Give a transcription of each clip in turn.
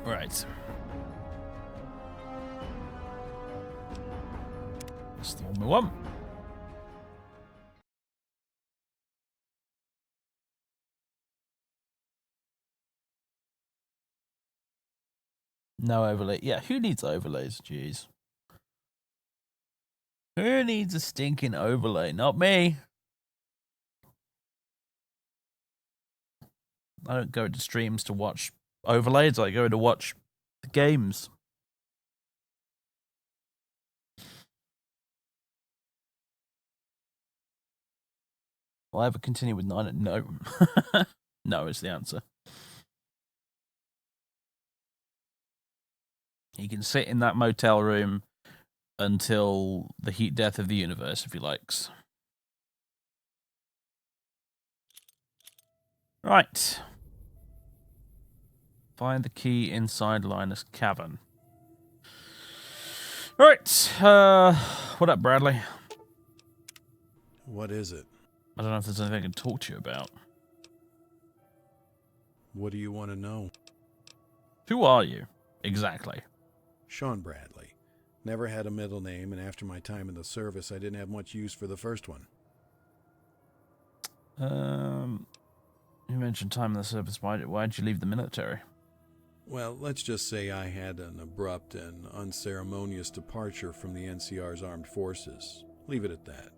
Right. That's the one we want. No overlay. Yeah, who needs overlays? Jeez. Who needs a stinking overlay? Not me. I don't go to streams to watch overlays. I go to watch the games. Will I ever continue with 9? No. No is the answer. He can sit in that motel room until the heat death of the universe if he likes. Right. Find the key inside Linus' cavern. Right. What up, Bradley? What is it? I don't know if there's anything I can talk to you about. What do you want to know? Who are you? Exactly. Sean Bradley. Never had a middle name, and after my time in the service, I didn't have much use for the first one. You mentioned time in the service. Why'd you leave the military? Well, let's just say I had an abrupt and unceremonious departure from the NCR's armed forces. Leave it at that.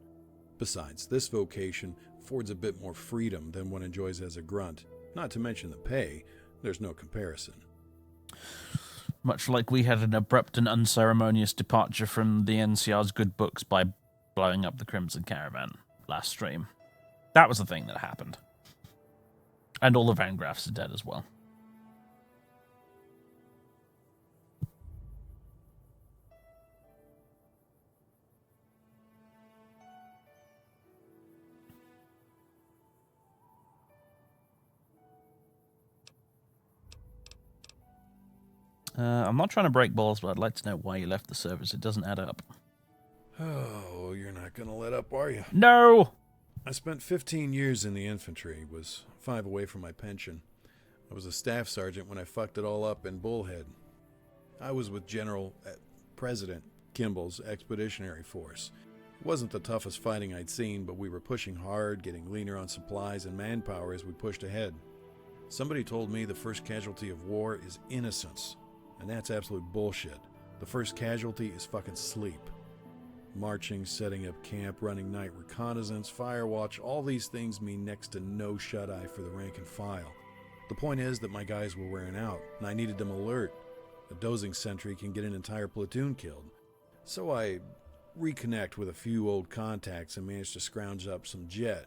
Besides, this vocation affords a bit more freedom than one enjoys as a grunt. Not to mention the pay. There's no comparison. Much like we had an abrupt and unceremonious departure from the NCR's good books by blowing up the Crimson Caravan last stream. That was the thing that happened. And all the Van Graffs are dead as well. I'm not trying to break balls, but I'd like to know why you left the service. It doesn't add up. Oh, you're not gonna let up, are you? No! I spent 15 years in the infantry, was 5 away from my pension. I was a staff sergeant when I fucked it all up in Bullhead. I was with President Kimball's Expeditionary Force. It wasn't the toughest fighting I'd seen, but we were pushing hard, getting leaner on supplies and manpower as we pushed ahead. Somebody told me the first casualty of war is innocence, and that's absolute bullshit. The first casualty is fucking sleep. Marching, setting up camp, running night reconnaissance, fire watch, all these things mean next to no shut-eye for the rank and file. The point is that my guys were wearing out, and I needed them alert. A dozing sentry can get an entire platoon killed. So I reconnect with a few old contacts and managed to scrounge up some jet.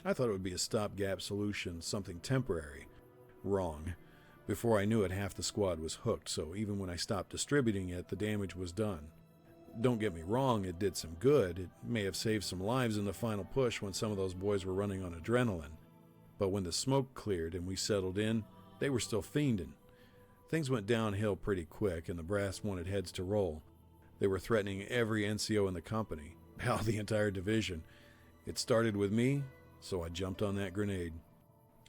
I thought it would be a stopgap solution, something temporary. Wrong. Before I knew it, half the squad was hooked, so even when I stopped distributing it, the damage was done. Don't get me wrong, it did some good. It may have saved some lives in the final push when some of those boys were running on adrenaline. But when the smoke cleared and we settled in, they were still fiending. Things went downhill pretty quick, and the brass wanted heads to roll. They were threatening every NCO in the company. Hell, the entire division. It started with me, so I jumped on that grenade.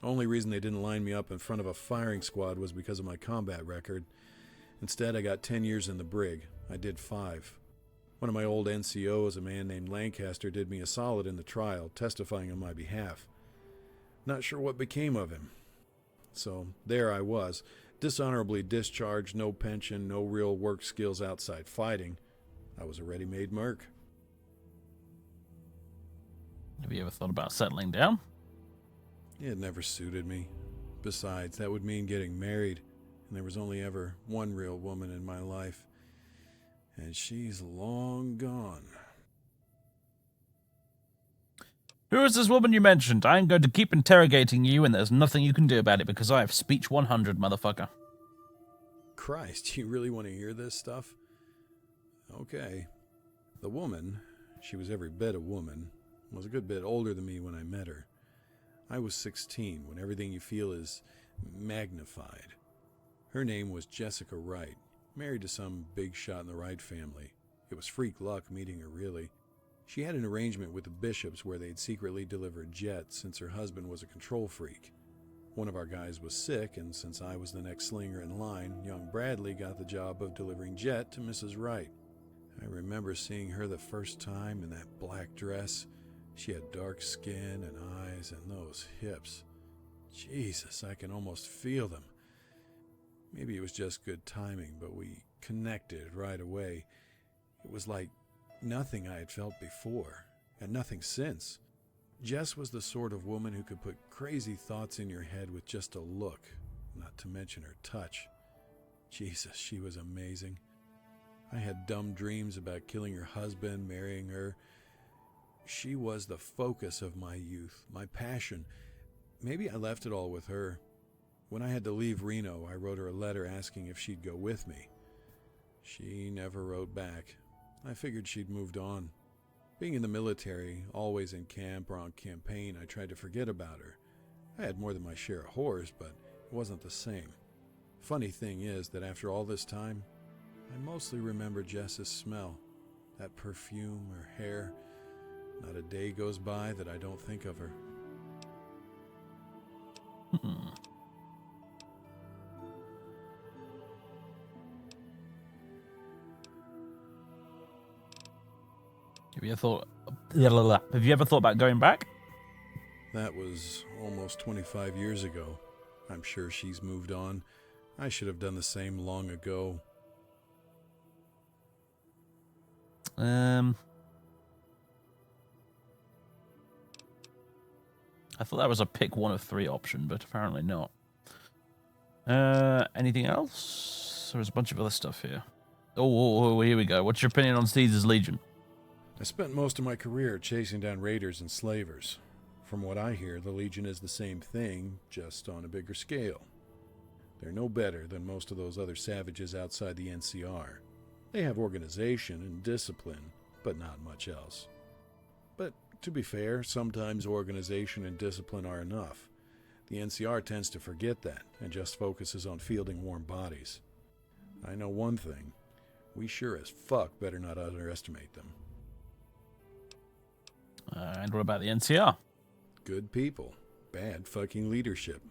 Only reason they didn't line me up in front of a firing squad was because of my combat record. Instead, I got 10 years in the brig. I did 5. One of my old NCOs, a man named Lancaster, did me a solid in the trial, testifying on my behalf. Not sure what became of him. So there I was, dishonorably discharged, no pension, no real work skills outside fighting. I was a ready-made merc. Have you ever thought about settling down? It never suited me. Besides, that would mean getting married, and there was only ever one real woman in my life. And she's long gone. Who is this woman you mentioned? I'm going to keep interrogating you, and there's nothing you can do about it because I have speech 100, motherfucker. Christ, you really want to hear this stuff? Okay. The woman, she was every bit a woman, was a good bit older than me when I met her. I was 16 when everything you feel is magnified. Her name was Jessica Wright, married to some big shot in the Wright family. It was freak luck meeting her, really. She had an arrangement with the bishops where they'd secretly deliver jets since her husband was a control freak. One of our guys was sick, and since I was the next slinger in line, young Bradley got the job of delivering Jet to Mrs. Wright. I remember seeing her the first time in that black dress. She had dark skin and eyes and those hips. Jesus, I can almost feel them. Maybe it was just good timing, but we connected right away. It was like nothing I had felt before, and nothing since. Jess was the sort of woman who could put crazy thoughts in your head with just a look, not to mention her touch. Jesus, she was amazing. I had dumb dreams about killing her husband, marrying her. She was the focus of my youth, my passion. Maybe I left it all with her. When I had to leave Reno, I wrote her a letter asking if she'd go with me. She never wrote back. I figured she'd moved on. Being in the military, always in camp or on campaign, I tried to forget about her. I had more than my share of horrors, but it wasn't the same. Funny thing is that after all this time, I mostly remember Jess's smell. That perfume, her hair. Not a day goes by that I don't think of her. Have you ever thought about going back? That was almost 25 years ago. I'm sure she's moved on. I should have done the same long ago. I thought that was a pick one of three option, but apparently not. Anything else? There's a bunch of other stuff here. Oh, here we go. What's your opinion on Caesar's Legion? I spent most of my career chasing down raiders and slavers. From what I hear, the Legion is the same thing, just on a bigger scale. They're no better than most of those other savages outside the NCR. They have organization and discipline, but not much else. But to be fair, sometimes organization and discipline are enough. The NCR tends to forget that and just focuses on fielding warm bodies. I know one thing. We sure as fuck better not underestimate them. And what about the NCR? Good people. Bad fucking leadership.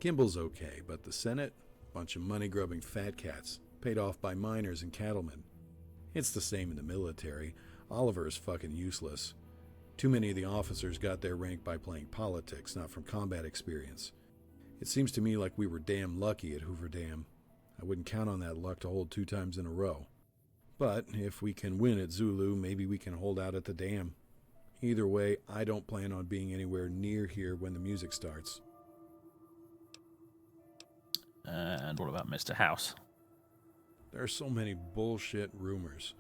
Kimball's okay, but the Senate? Bunch of money-grubbing fat cats, paid off by miners and cattlemen. It's the same in the military. Oliver is fucking useless. Too many of the officers got their rank by playing politics, not from combat experience. It seems to me like we were damn lucky at Hoover Dam. I wouldn't count on that luck to hold 2 times in a row. But if we can win at Zulu, maybe we can hold out at the dam. Either way, I don't plan on being anywhere near here when the music starts. And what about Mr. House? There are so many bullshit rumors.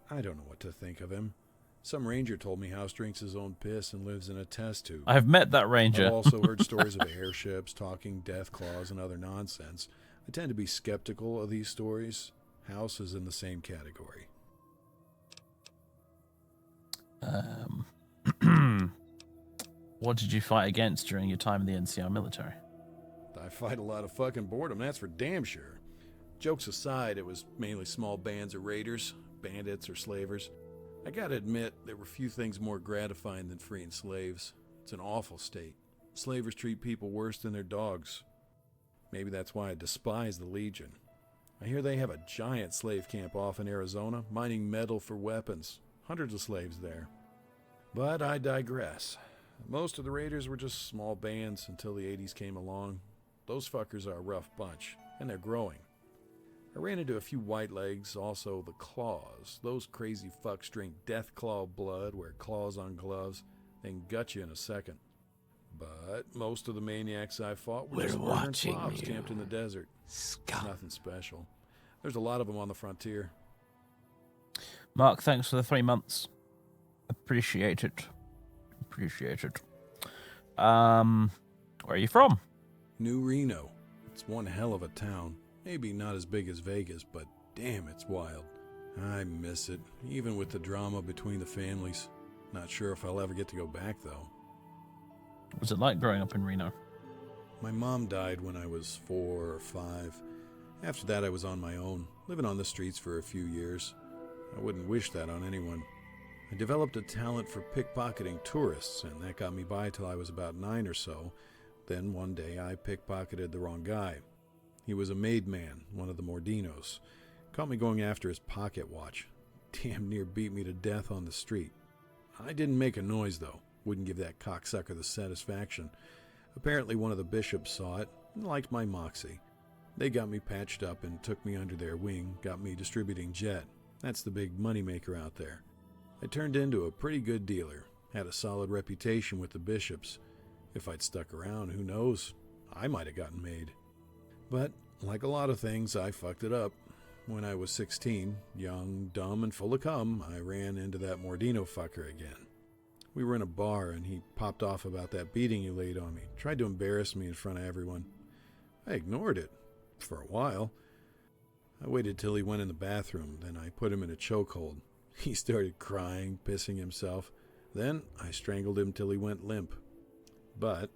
I don't know what to think of him. Some ranger told me House drinks his own piss and lives in a test tube. I've met that ranger. I've also heard stories of airships, talking death claws, and other nonsense. I tend to be skeptical of these stories. House is in the same category. What did you fight against during your time in the NCR military? I fight a lot of fucking boredom, that's for damn sure. Jokes aside, it was mainly small bands of raiders, bandits, or slavers. I gotta admit, there were few things more gratifying than freeing slaves. It's an awful state. Slavers treat people worse than their dogs. Maybe that's why I despise the Legion. I hear they have a giant slave camp off in Arizona, mining metal for weapons. Hundreds of slaves there. But I digress. Most of the raiders were just small bands until the 80s came along. Those fuckers are a rough bunch, and they're growing. I ran into a few white legs, also the claws. Those crazy fucks drink death claw blood, wear claws on gloves, then gut you in a second. But most of the maniacs I fought were just murdering slobs camped in the desert. Nothing special. There's a lot of them on the frontier. Mark, thanks for the 3 months. Appreciate it. Where are you from? New Reno. It's one hell of a town. Maybe not as big as Vegas, but damn, it's wild. I miss it, even with the drama between the families. Not sure if I'll ever get to go back, though. What was it like growing up in Reno? My mom died when I was 4 or 5. After that, I was on my own, living on the streets for a few years. I wouldn't wish that on anyone. I developed a talent for pickpocketing tourists, and that got me by till I was about 9 or so. Then one day I pickpocketed the wrong guy. He was a made man, one of the Mordinos. Caught me going after his pocket watch. Damn near beat me to death on the street. I didn't make a noise, though. Wouldn't give that cocksucker the satisfaction. Apparently one of the bishops saw it and liked my moxie. They got me patched up and took me under their wing, got me distributing jet. That's the big moneymaker out there. I turned into a pretty good dealer. Had a solid reputation with the bishops. If I'd stuck around, who knows? I might have gotten made. But, like a lot of things, I fucked it up. When I was 16, young, dumb, and full of cum, I ran into that Mordino fucker again. We were in a bar, and he popped off about that beating he laid on me. Tried to embarrass me in front of everyone. I ignored it. For a while. I waited till he went in the bathroom, then I put him in a chokehold. He started crying, pissing himself. Then I strangled him till he went limp. But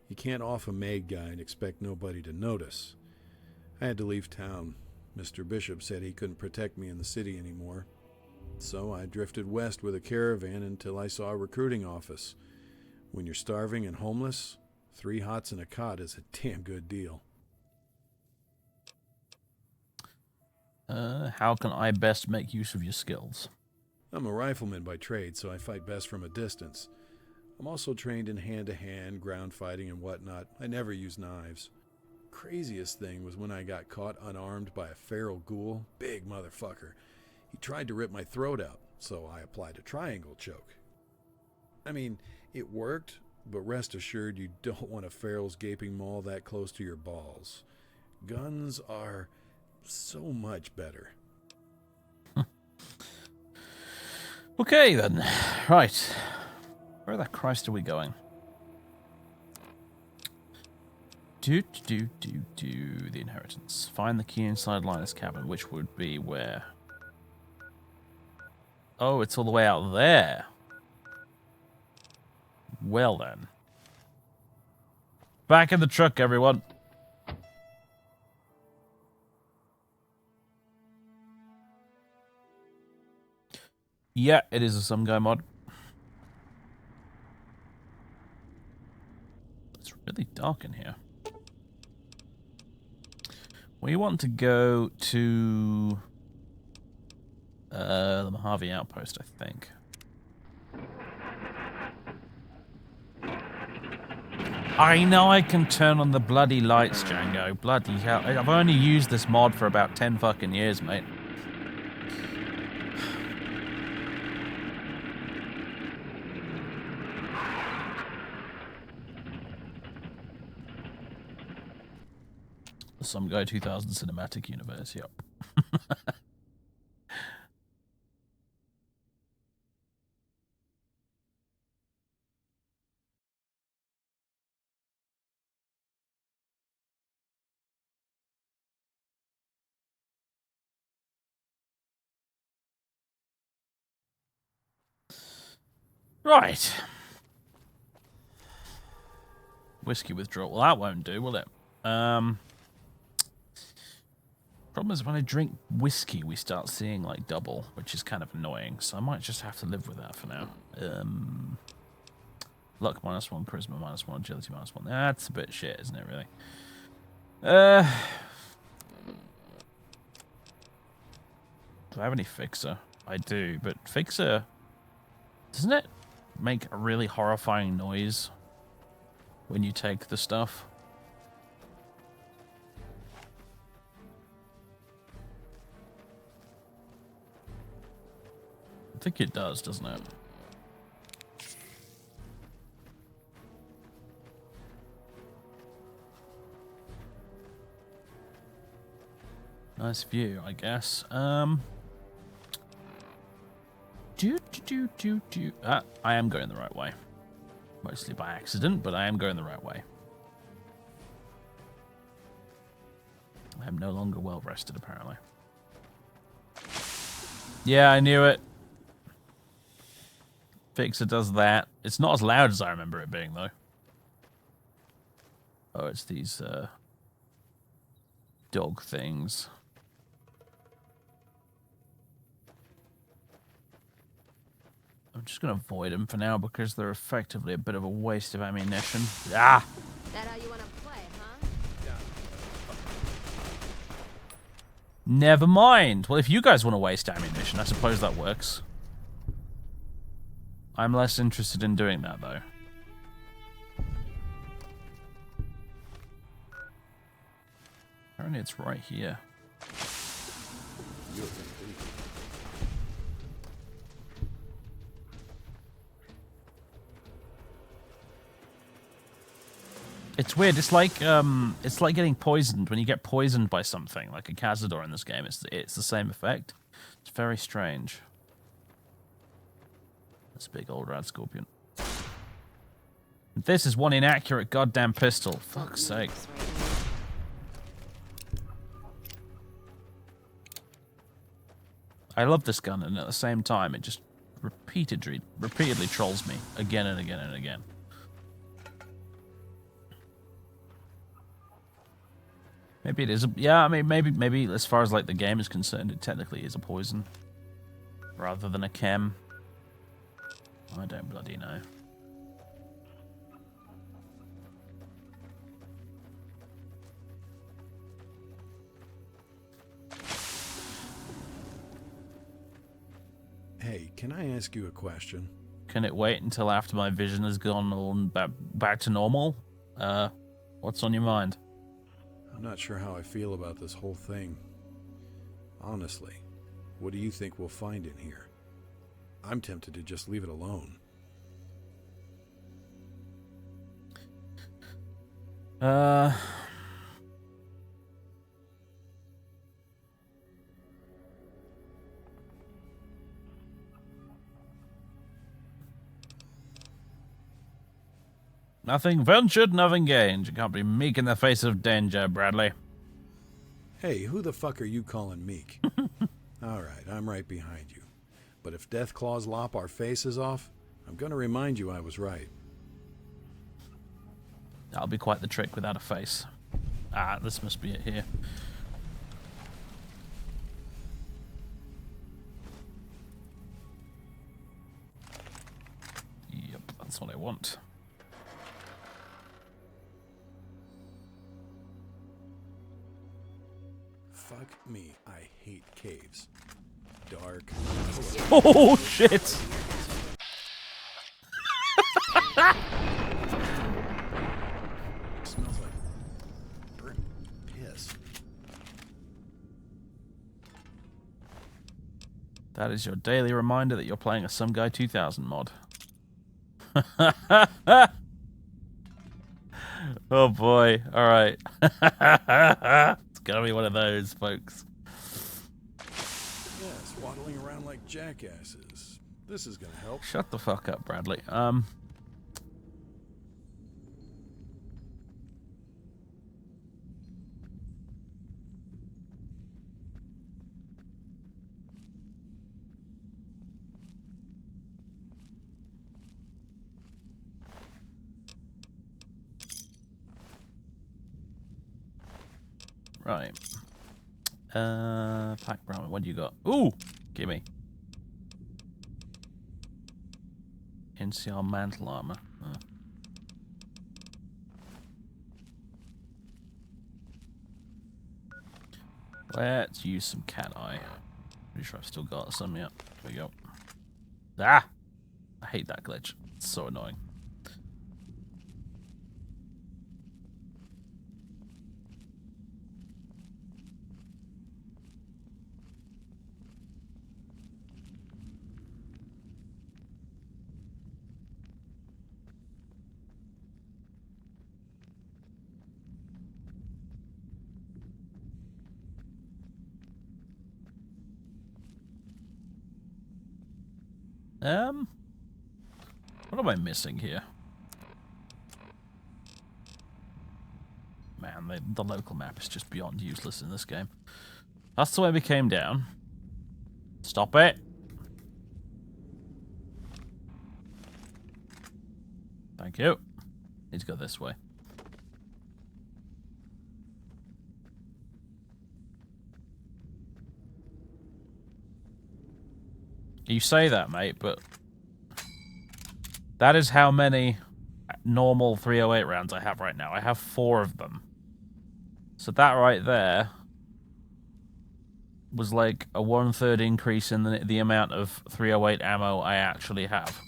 you can't off a made guy and expect nobody to notice. I had to leave town. Mr. Bishop said he couldn't protect me in the city anymore. So I drifted west with a caravan until I saw a recruiting office. When you're starving and homeless, 3 hots and a cot is a damn good deal. How can I best make use of your skills? I'm a rifleman by trade, so I fight best from a distance. I'm also trained in hand-to-hand, ground fighting, and whatnot. I never use knives. Craziest thing was when I got caught unarmed by a feral ghoul. Big motherfucker. He tried to rip my throat out, so I applied a triangle choke. I mean, it worked, but rest assured you don't want a feral's gaping maw that close to your balls. Guns are so much better. Okay, then. Right. Where the Christ are we going? The inheritance. Find the key inside Linus' cabin, which would be where? Oh, it's all the way out there. Well, then. Back in the truck, everyone. Yeah, it is a some guy mod. It's really dark in here. We want to go to the Mojave Outpost, I think. I know I can turn on the bloody lights, Django. Bloody hell. I've only used this mod for about 10 fucking years, mate. Some Guy 2000 Cinematic Universe, yep. Right. Whiskey withdrawal. Well, that won't do, will it? Problem is when I drink whiskey, we start seeing like double, which is kind of annoying. So I might just have to live with that for now. Luck -1, charisma -1, agility -1. That's a bit shit, isn't it? Really. Do I have any fixer? I do, but fixer, doesn't it make a really horrifying noise when you take the stuff? I think it does, doesn't it? Nice view, I guess. I am going the right way. Mostly by accident, but I am going the right way. I am no longer well rested, apparently. Yeah, I knew it. Fixer does that. It's not as loud as I remember it being, though. Oh, it's these dog things. I'm just going to avoid them for now because they're effectively a bit of a waste of ammunition. Ah! That play, huh? Never mind. Well, if you guys want to waste ammunition, I suppose that works. I'm less interested in doing that, though. Apparently it's right here. It's weird. It's like getting poisoned when you get poisoned by something, like a Cazador in this game. It's the same effect. It's very strange. That's a big old rad scorpion. This is one inaccurate goddamn pistol. Fuck's sake. I love this gun, and at the same time, it just repeatedly trolls me again and again and again. Maybe it is. Yeah, I mean, maybe as far as like the game is concerned, it technically is a poison rather than a chem. I don't bloody know. Hey, can I ask you a question? Can it wait until after my vision has gone on back to normal? What's on your mind? I'm not sure how I feel about this whole thing. Honestly, what do you think we'll find in here? I'm tempted to just leave it alone. Nothing ventured, nothing gained. You can't be meek in the face of danger, Bradley. Hey, who the fuck are you calling meek? Alright, I'm right behind you. But if Deathclaws lop our faces off, I'm gonna remind you I was right. That'll be quite the trick without a face. Ah, this must be it here. Yep, that's what I want. Fuck me, I hate caves. Dark. Oh, shit! Smells like burnt piss. That is your daily reminder that you're playing a Some Guy 2000 mod. Oh boy, alright. It's gonna be one of those, folks. Yes, waddling around like jackasses. This is gonna help. Shut the fuck up, Bradley. Right. Pack Brahma, what do you got? Ooh! Gimme. NCR mantle armor. Oh. Let's use some cat eye. Pretty sure I've still got some, yeah. There we go. Ah! I hate that glitch. It's so annoying. What am I missing here? Man, the local map is just beyond useless in this game. That's the way we came down. Stop it! Thank you. Need to go this way. You say that, mate, but that is how many normal 308 rounds I have right now. I have 4 of them. So that right there was like a 1/3 increase in the amount of 308 ammo I actually have.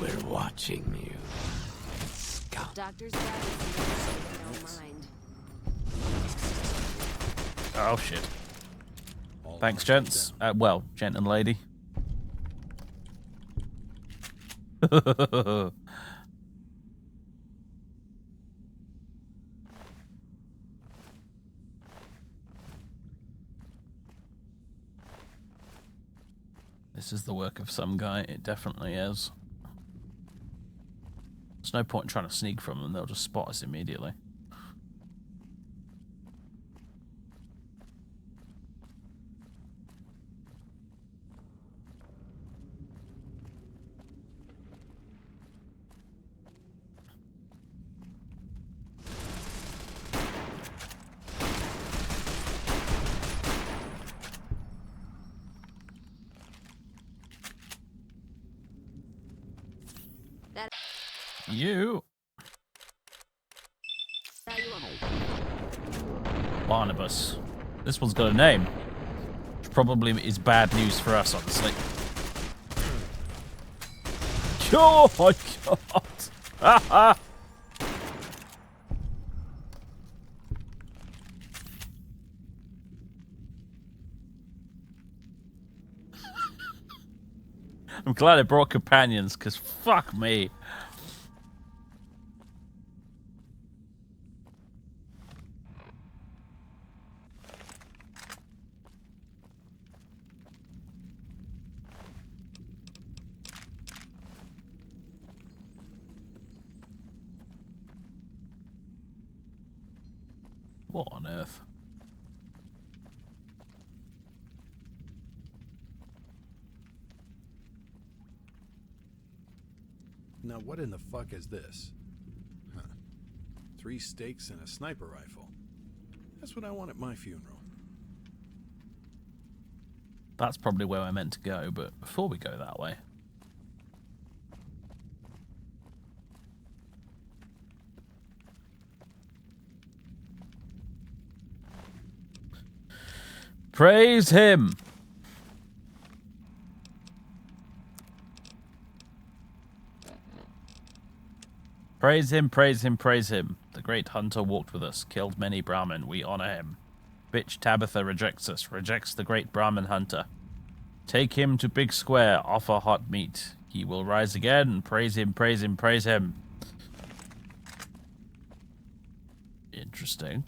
We're watching you. Scout. Doctor's don't mind. Oh shit. All Thanks, options gents. down. Well, gent and lady. This is the work of some guy. It definitely is. There's no point in trying to sneak from them. They'll just spot us immediately. You. Barnabas. This one's got a name. Which probably is bad news for us, honestly. Oh my god! I'm glad I brought companions, because fuck me. What on earth? Now, what in the fuck is this? Huh. 3 steaks and a sniper rifle. That's what I want at my funeral. That's probably where we're meant to go, but before we go that way... Praise him! Praise him, praise him, praise him. The great hunter walked with us, killed many Brahmin. We honor him. Bitch Tabitha rejects us, rejects the great Brahmin hunter. Take him to Big Square, offer hot meat. He will rise again. Praise him, praise him, praise him. Interesting.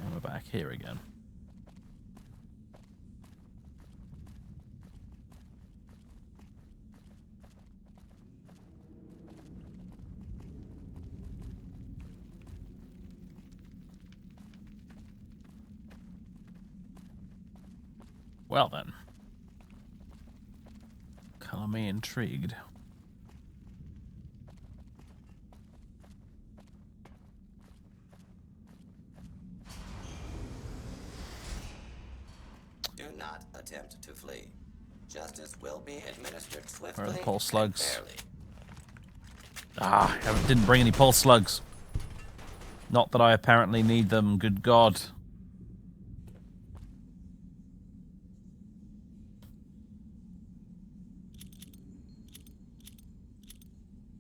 And we're back here again. Well then. Color me intrigued. Do not attempt to flee. Justice will be administered swiftly. Where are the pulse slugs? and fairly. Ah, I didn't bring any pulse slugs. Not that I apparently need them, good God.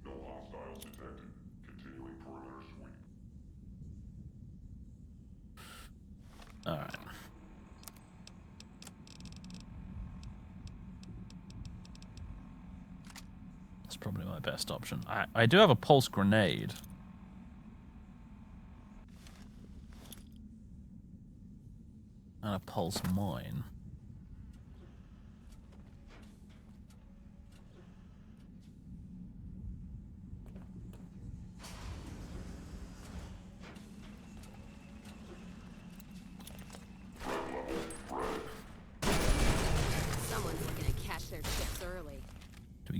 No hostiles detected. Continuing perimeter sweep. Alright. That's probably my best option. I do have a pulse grenade. And a pulse mine.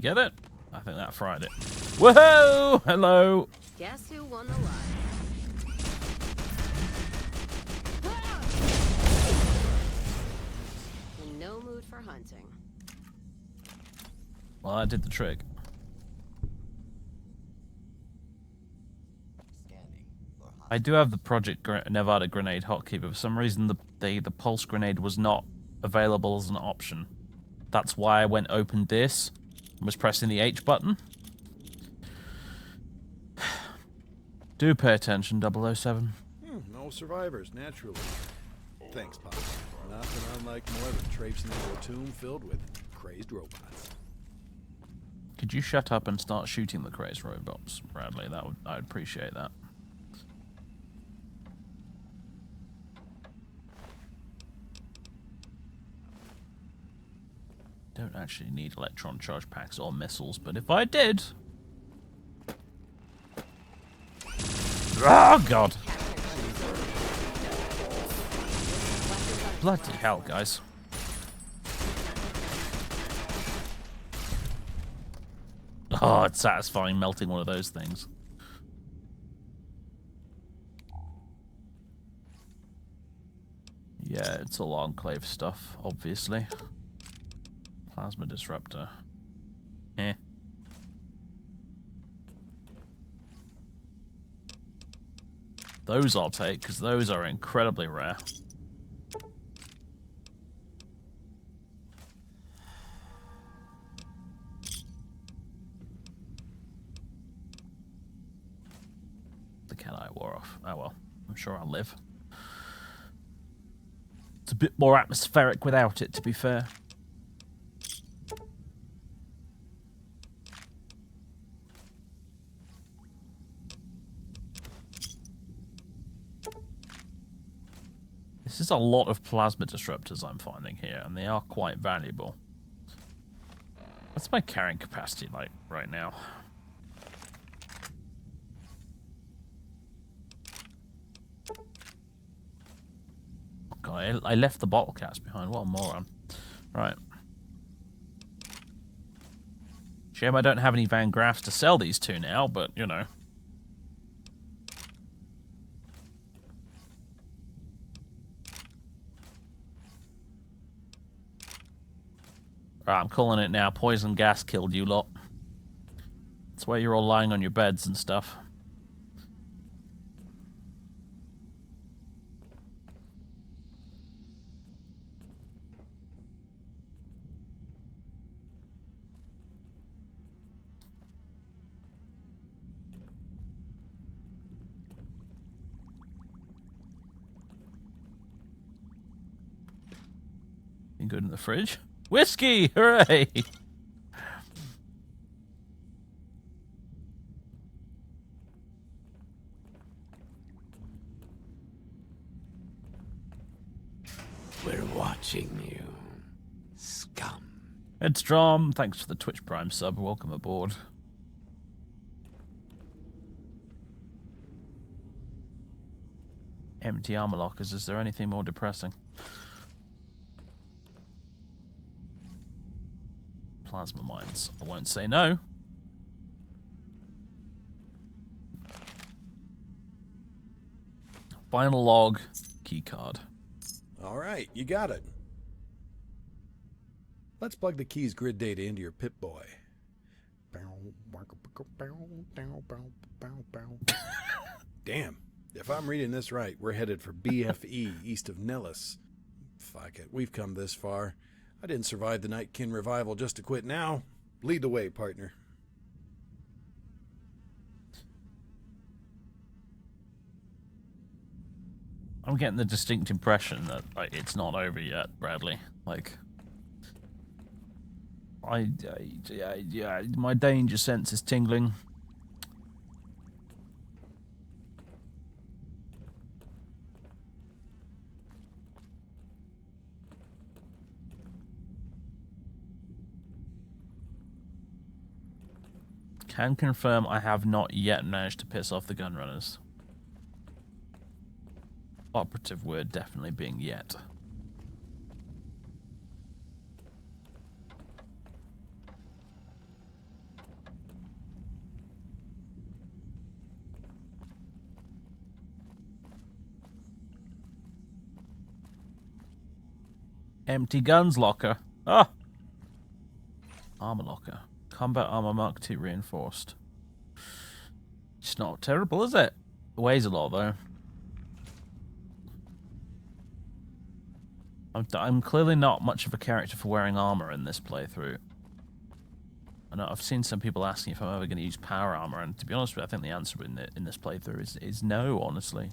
get it? I think that fried it. Whoa! Hello! Guess who won the lottery? In no mood for hunting. Well, that did the trick. Scanning for hot. I do have the Project Nevada grenade hotkey, but for some reason the pulse grenade was not available as an option. That's why I went open this and was pressing the H button. Do pay attention, 007. No survivors, naturally. Thanks, Pop. Nothing unlike more than traipsing into a tomb filled with crazed robots. Could you shut up and start shooting the crazed robots, Bradley? I'd appreciate that. Don't actually need electron charge packs or missiles, but if I did... Oh, God! Bloody hell, guys. Oh, it's satisfying melting one of those things. Yeah, it's all Enclave stuff, obviously. Plasma disruptor. Eh. Those I'll take, because those are incredibly rare. The cat eye wore off. Oh well, I'm sure I'll live. It's a bit more atmospheric without it, to be fair. This is a lot of plasma disruptors I'm finding here, and they are quite valuable. What's my carrying capacity like right now? God, I left the bottle caps behind. What a moron. Right. Shame I don't have any Van Graffs to sell these to now, but, you know. Right, I'm calling it now. Poison gas killed you lot. That's why you're all lying on your beds and stuff. Anything good in the fridge? Whiskey! Hooray! We're watching you, scum. Headstrom, thanks for the Twitch Prime sub. Welcome aboard. Empty armor lockers. Is there anything more depressing? Plasma mines. I won't say no. Final log. Keycard. All right, you got it. Let's plug the key's grid data into your Pip-Boy. Damn. If I'm reading this right, we're headed for BFE east of Nellis. Fuck it, we've come this far. I didn't survive the Nightkin revival just to quit now. Lead the way, partner. I'm getting the distinct impression that it's not over yet, Bradley. Like, my danger sense is tingling. Can confirm I have not yet managed to piss off the gunrunners. Operative word definitely being yet. Empty guns locker. Ah! Armor locker. Combat armor Mark II reinforced. It's not terrible, is it? It weighs a lot, though. I'm clearly not much of a character for wearing armor in this playthrough. I know I've seen some people asking if I'm ever going to use power armor, and to be honest with you, I think the answer in this playthrough is no, honestly.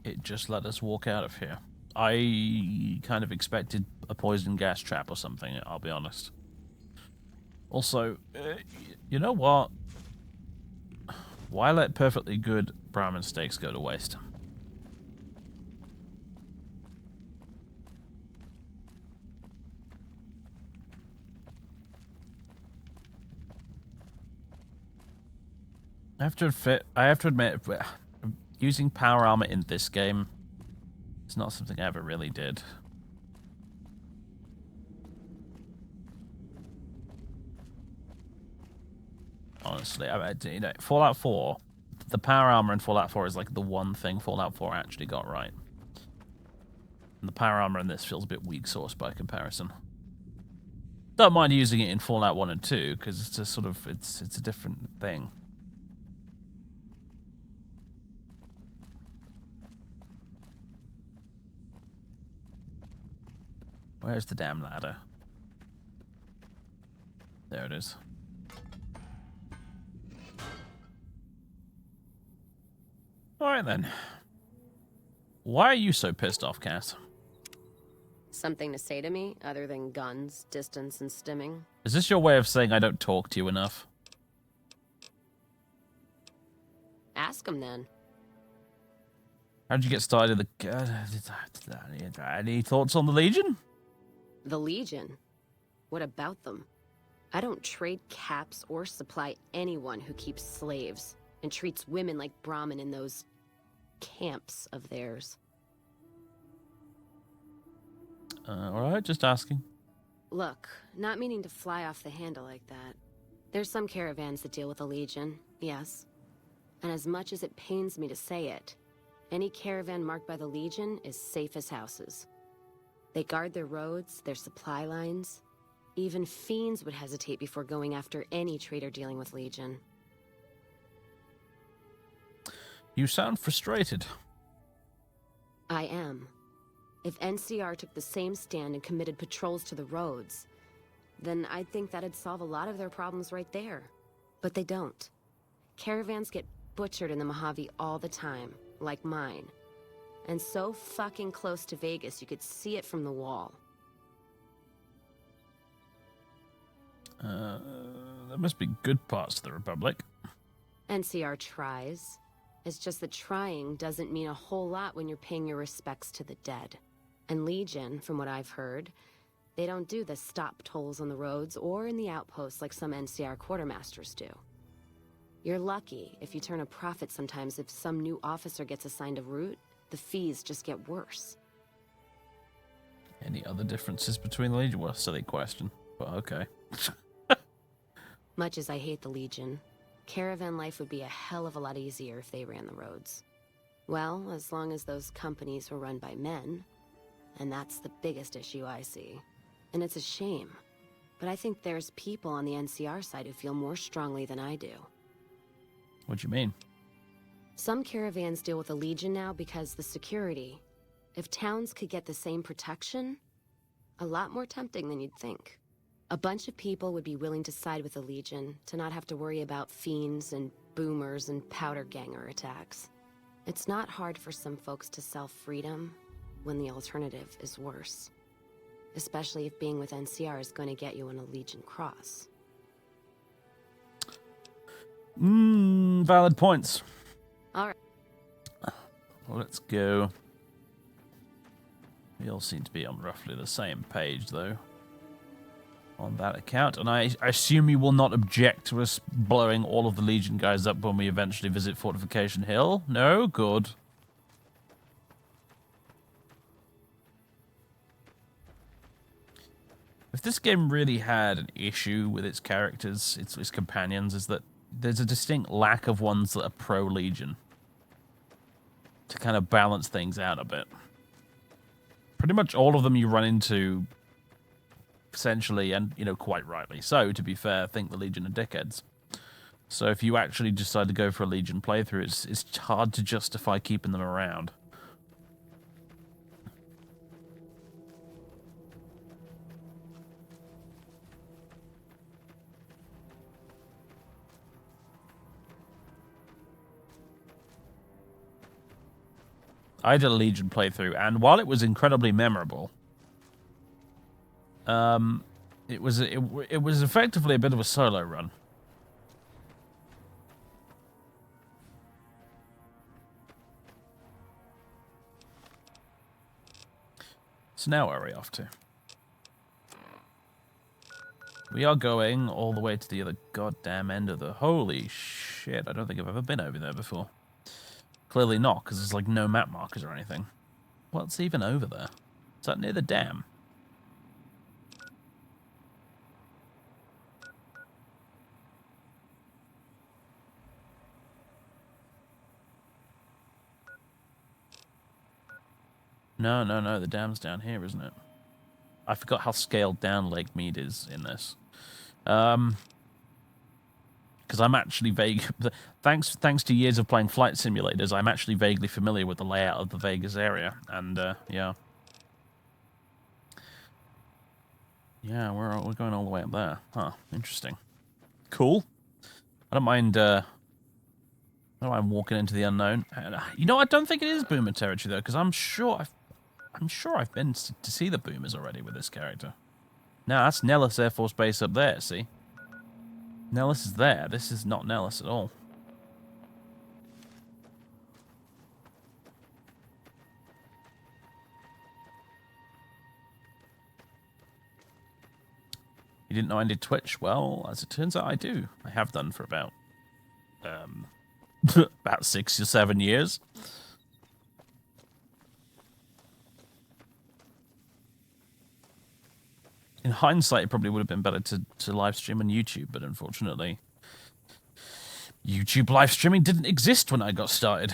It just let us walk out of here. I kind of expected a poison gas trap or something, I'll be honest. Also, you know what? Why let perfectly good Brahmin steaks go to waste? I have to admit, using power armor in this game is not something I ever really did. Honestly, you know, Fallout 4, the power armor in Fallout 4 is like the one thing Fallout 4 actually got right. And the power armor in this feels a bit weak sauce by comparison. Don't mind using it in Fallout 1 and 2 because it's a sort of it's a different thing. Where's the damn ladder? There it is. Alright then. Why are you so pissed off, Cass? Something to say to me other than guns, distance, and stimming? Is this your way of saying I don't talk to you enough? Ask him then. How'd you get started? Any thoughts on the Legion? The Legion? What about them? I don't trade caps or supply anyone who keeps slaves and treats women like Brahmin in those camps of theirs. Alright, just asking. Look, not meaning to fly off the handle like that. There's some caravans that deal with the Legion, yes. And as much as it pains me to say it, any caravan marked by the Legion is safe as houses. They guard their roads, their supply lines. Even fiends would hesitate before going after any trader dealing with Legion. You sound frustrated. I am. If NCR took the same stand and committed patrols to the roads, then I'd think that'd solve a lot of their problems right there. But they don't. Caravans get butchered in the Mojave all the time, like mine. And so fucking close to Vegas, you could see it from the wall. There must be good parts of the Republic. NCR tries. It's just that trying doesn't mean a whole lot when you're paying your respects to the dead. And Legion, from what I've heard, they don't do the stop tolls on the roads or in the outposts like some NCR quartermasters do. You're lucky if you turn a profit sometimes. If some new officer gets assigned a route, the fees just get worse. Any other differences between the Legion? Well, silly question, but okay. Much as I hate the Legion, caravan life would be a hell of a lot easier if they ran the roads. Well, as long as those companies were run by men. And that's the biggest issue I see. And it's a shame. But I think there's people on the NCR side who feel more strongly than I do. What do you mean? Some caravans deal with the Legion now because the security. If towns could get the same protection, a lot more tempting than you'd think. A bunch of people would be willing to side with the Legion to not have to worry about fiends and boomers and powder ganger attacks. It's not hard for some folks to sell freedom when the alternative is worse. Especially if being with NCR is going to get you on a Legion cross. Valid points. All right. Let's go. We all seem to be on roughly the same page, though. on that account. And I assume you will not object to us blowing all of the Legion guys up when we eventually visit Fortification Hill? No? Good. If this game really had an issue with its characters, its companions, is that there's a distinct lack of ones that are pro-Legion. To kind of balance things out a bit. Pretty much all of them you run into, essentially, and, you know, quite rightly so, to be fair, think the Legion are dickheads. So if you actually decide to go for a Legion playthrough, it's hard to justify keeping them around. I did a Legion playthrough, and while it was incredibly memorable, it was effectively a bit of a solo run. So now where are we off to? We are going all the way to the other goddamn end of the... Holy shit, I don't think I've ever been over there before. Clearly not, because there's like no map markers or anything. What's even over there? Is that near the dam? No, the dam's down here, isn't it? I forgot how scaled down Lake Mead is in this. Because I'm actually vague. Thanks to years of playing flight simulators, I'm actually vaguely familiar with the layout of the Vegas area. And, yeah. Yeah, we're going all the way up there. Huh, interesting. Cool. I don't mind walking into the unknown. You know, I don't think it is Boomer territory, though, because I'm sure I've been to see the Boomers already with this character. No, that's Nellis Air Force Base up there, see? Nellis is there. This is not Nellis at all. You didn't know I did Twitch? Well, as it turns out, I do. I have done for about 6 or 7 years. In hindsight, it probably would have been better to live stream on YouTube, but unfortunately, YouTube live streaming didn't exist when I got started.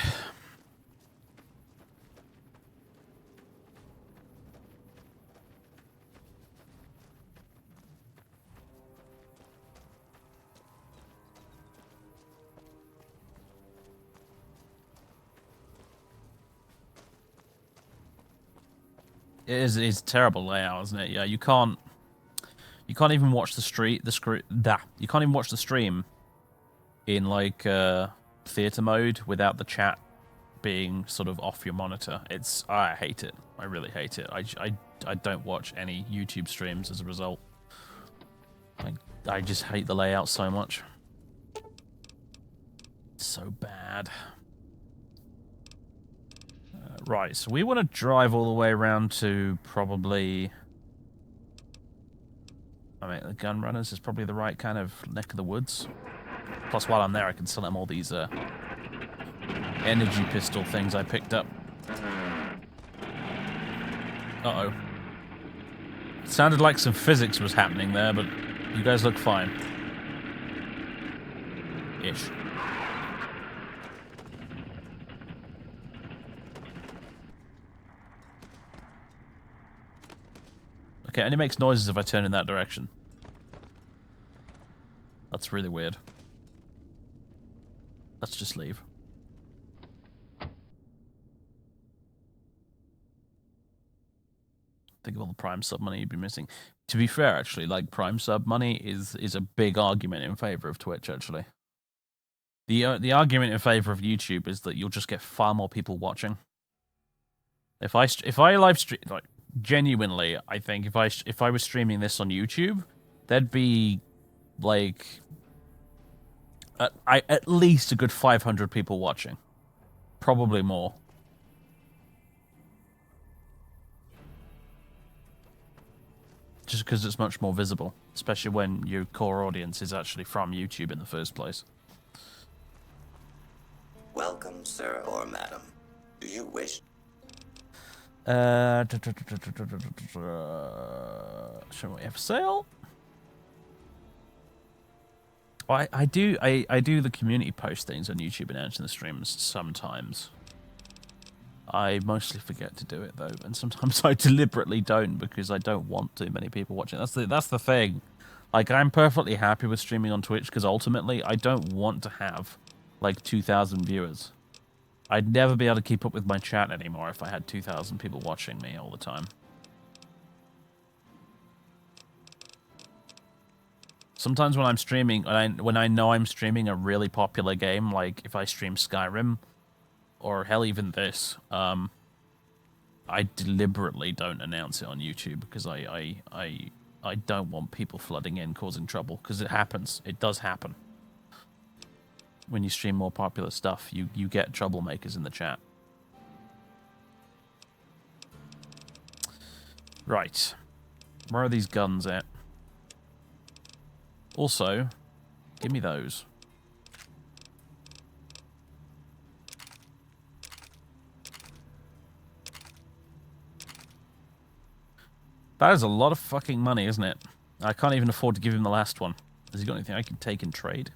It's a terrible layout, isn't it? Yeah, you can't even watch you can't even watch the stream in like theater mode without the chat being sort of off your monitor. I hate it. I really hate it. I don't watch any YouTube streams as a result. I just hate the layout so much. It's so bad. Right, so we want to drive all the way around to probably... I mean, the gun runners is probably the right kind of neck of the woods. Plus, while I'm there, I can sell them all these energy pistol things I picked up. Uh-oh. It sounded like some physics was happening there, but you guys look fine. Ish. Okay, and it makes noises if I turn in that direction. That's really weird. Let's just leave. Think of all the Prime sub money you'd be missing. To be fair, actually, like, Prime sub money is a big argument in favor of Twitch, actually. The argument in favor of YouTube is that you'll just get far more people watching. If I live stream, like, genuinely, I think if I was streaming this on YouTube, there'd be like at least a good 500 people watching, probably more. just because it's much more visible, especially when your core audience is actually from YouTube in the first place. Welcome, sir or madam. Do you wish? Show what we have for sale. I do the community post things on YouTube announcing the streams sometimes. I mostly forget to do it though, and sometimes I deliberately don't because I don't want too many people watching. That's the thing. Like, I'm perfectly happy with streaming on Twitch because ultimately I don't want to have like 2,000 viewers. I'd never be able to keep up with my chat anymore if I had 2,000 people watching me all the time. Sometimes when I'm streaming, when I know I'm streaming a really popular game, like if I stream Skyrim, or hell, even this, I deliberately don't announce it on YouTube because I don't want people flooding in causing trouble, because it happens. It does happen. When you stream more popular stuff, you get troublemakers in the chat. Right. Where are these guns at? Also, give me those. That is a lot of fucking money, isn't it? I can't even afford to give him the last one. Has he got anything I can take and trade?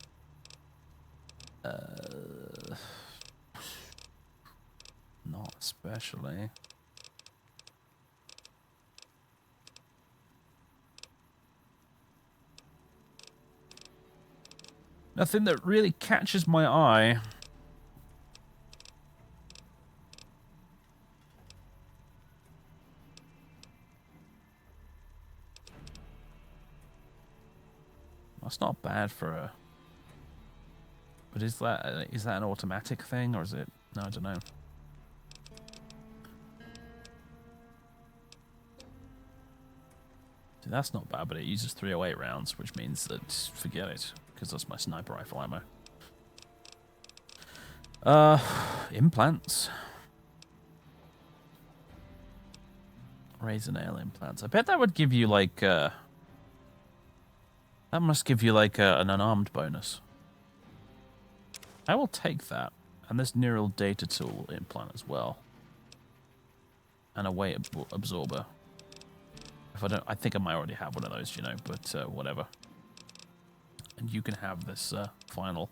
Not especially. Nothing that really catches my eye. That's not bad for a... But is that an automatic thing, or is it... No, I don't know. See, that's not bad, but it uses 308 rounds, which means that... Forget it, because that's my sniper rifle ammo. Implants. Razor nail implants. I bet that would give you, like, that must give you, like, an unarmed bonus. I will take that. And this neural data tool implant as well. And a weight absorber. If I don't, I think I might already have one of those, you know, but whatever. And you can have this final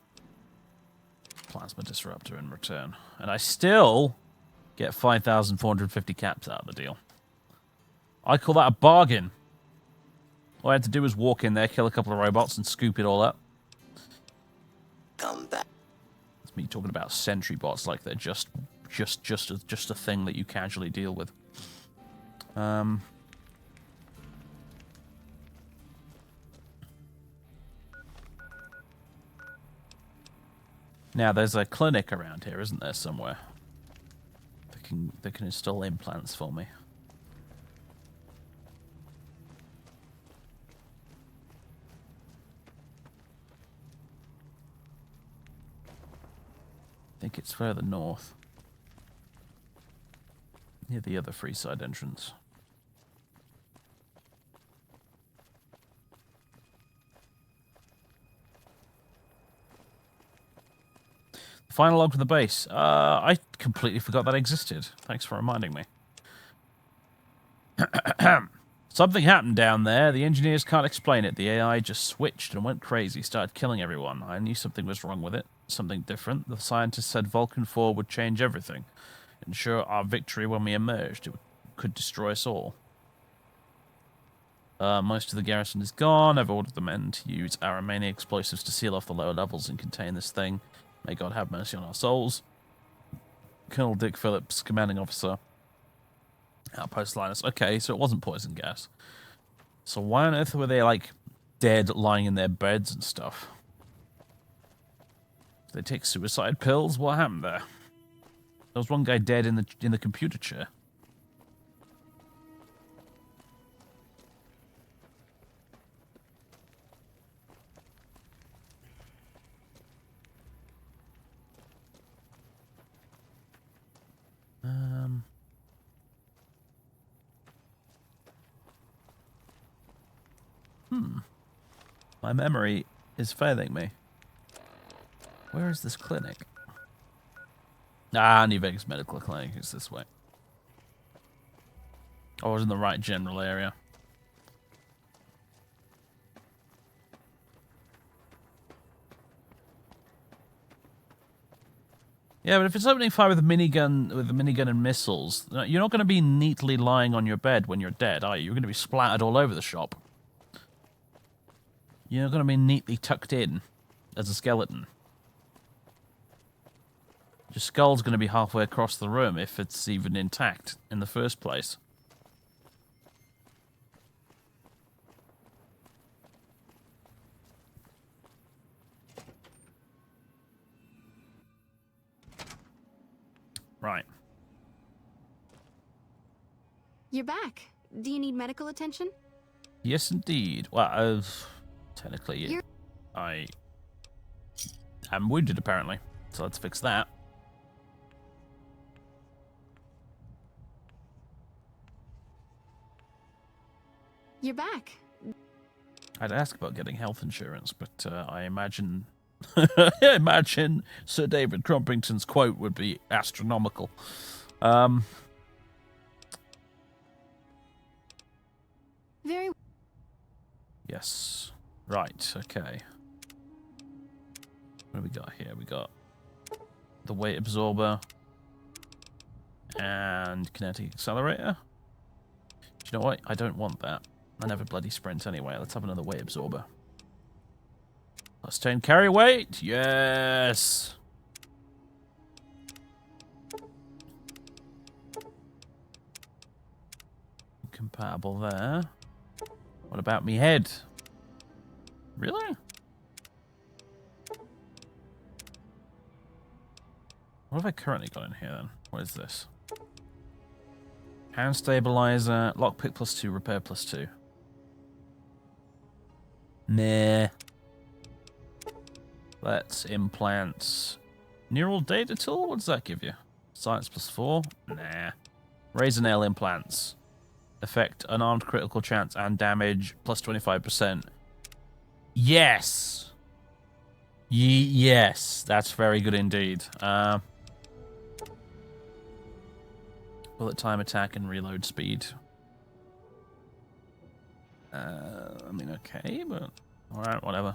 plasma disruptor in return. And I still get 5,450 caps out of the deal. I call that a bargain. All I had to do was walk in there, kill a couple of robots, and scoop it all up. Come back. It's me talking about sentry bots like they're just a thing that you casually deal with. Now there's a clinic around here, isn't there, somewhere? That can install implants for me. I think it's further north. Near the other Freeside entrance. Final log to the base. I completely forgot that existed. Thanks for reminding me. Something happened down there. The engineers can't explain it. The AI just switched and went crazy, started killing everyone. I knew something was wrong with it. Something different. The scientists said Vulcan 4 would change everything. Ensure our victory when we emerged. It could destroy us all. Most of the garrison is gone. I've ordered the men to use our remaining explosives to seal off the lower levels and contain this thing. May God have mercy on our souls. Colonel Dick Phillips, commanding officer. Outpost Linus. Okay, so it wasn't poison gas. So why on earth were they, like, dead, lying in their beds and stuff? Did they take suicide pills? What happened there? There was one guy dead in the computer chair. My memory is failing me. Where is this clinic? New Vegas Medical Clinic is this way. I was in the right general area. Yeah, but if it's opening fire with a minigun and missiles, you're not going to be neatly lying on your bed when you're dead, are you? You're going to be splattered all over the shop. You're not going to be neatly tucked in as a skeleton. Your skull's going to be halfway across the room if it's even intact in the first place. Right. You're back. Do you need medical attention? Yes, indeed. Well, technically, I am wounded, apparently. So let's fix that. You're back. I'd ask about getting health insurance, but I imagine... I imagine Sir David Crumpington's quote would be astronomical. Very. Yes. Right, okay. What do we got here? We got the weight absorber and kinetic accelerator. Do you know what? I don't want that. I never bloody sprint anyway. Let's have another weight absorber. Plus 10 carry weight. Yes. Compatible there. What about me head? Really? What have I currently got in here then? What is this? Hand stabilizer, lockpick +2, repair +2. Nah. Let's implant neural data tool. What does that give you? Science +4. Nah. Razor nail implants. Effect unarmed critical chance and damage +25%. Yes. Yes. That's very good indeed. Bullet time, attack, and reload speed. I mean, okay, but alright, whatever.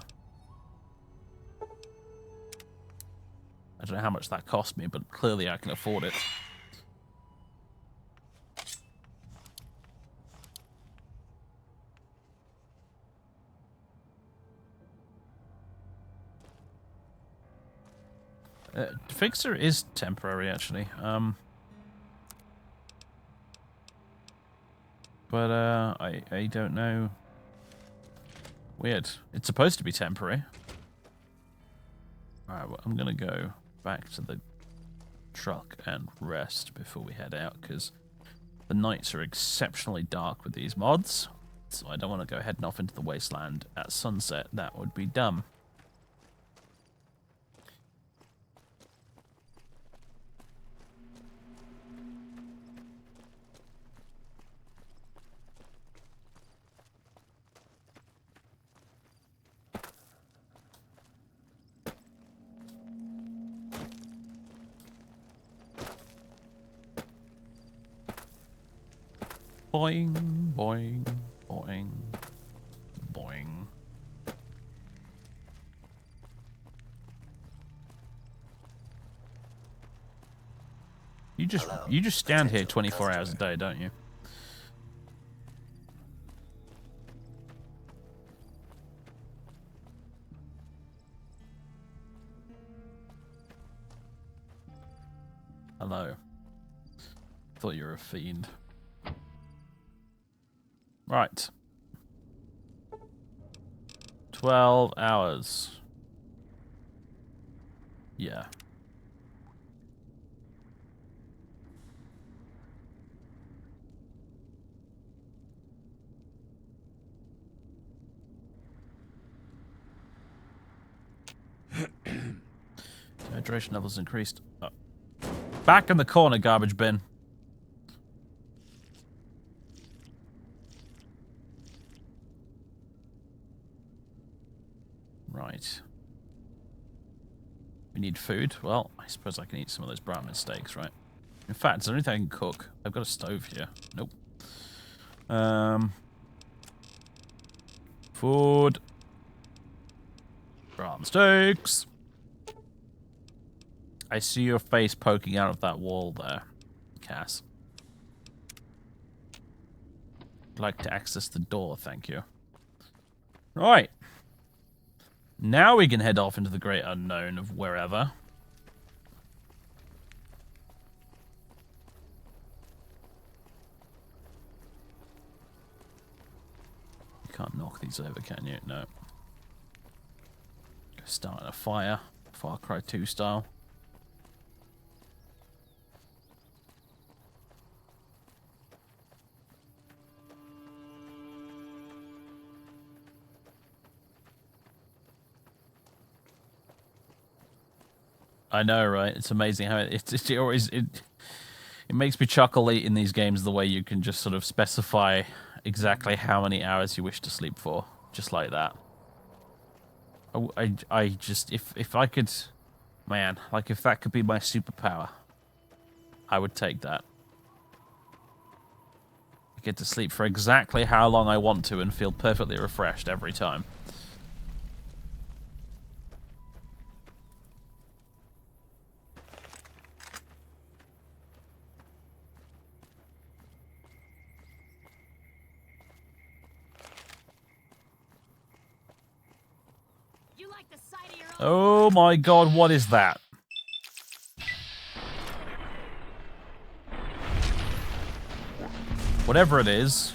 I don't know how much that cost me, but clearly I can afford it. Fixer is temporary, actually. But I don't know. Weird. It's supposed to be temporary. Alright, well, I'm gonna go back to the truck and rest before we head out, because the nights are exceptionally dark with these mods. So I don't want to go heading off into the wasteland at sunset. That would be dumb. Boing, boing, boing, boing. You just stand here 24 hours a day, don't you? Hello. Thought you were a fiend. Right. 12 hours. Yeah. Hydration levels increased. Oh. Back in the corner, garbage bin. Right. We need food. Well, I suppose I can eat some of those Brahmin steaks, right? In fact, is there anything I can cook? I've got a stove here. Nope. Food. Brahmin steaks. I see your face poking out of that wall there, Cass. I'd like to access the door, thank you. Right. Now we can head off into the great unknown of wherever. You can't knock these over, can you? No. Starting a fire. Far Cry 2 style. I know, right? It's amazing how it makes me chuckle in these games the way you can just sort of specify exactly how many hours you wish to sleep for, just like that. I just if I could, man, like if that could be my superpower, I would take that. I get to sleep for exactly how long I want to and feel perfectly refreshed every time. Oh my god, what is that? Whatever it is,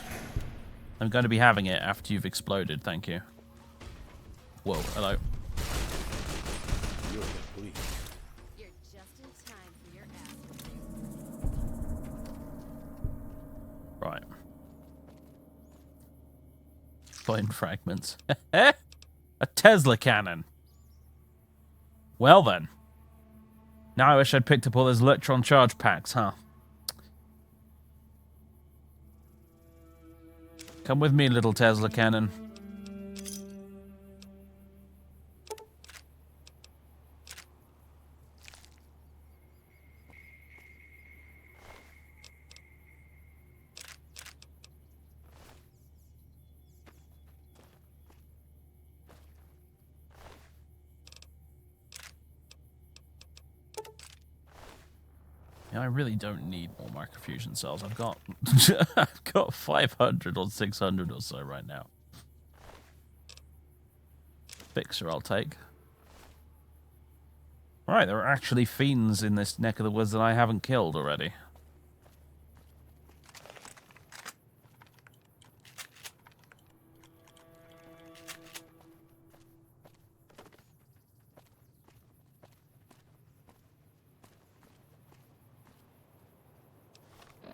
I'm going to be having it after you've exploded, thank you. Whoa, hello. You're just in time for your ass. Right. Fine fragments. A Tesla cannon. Well then. Now I wish I'd picked up all those electron charge packs, huh? Come with me, little Tesla cannon. I really don't need more microfusion cells. I've got I've got 500 or 600 or so right now. Fixer I'll take. Right, there are actually fiends in this neck of the woods that I haven't killed already.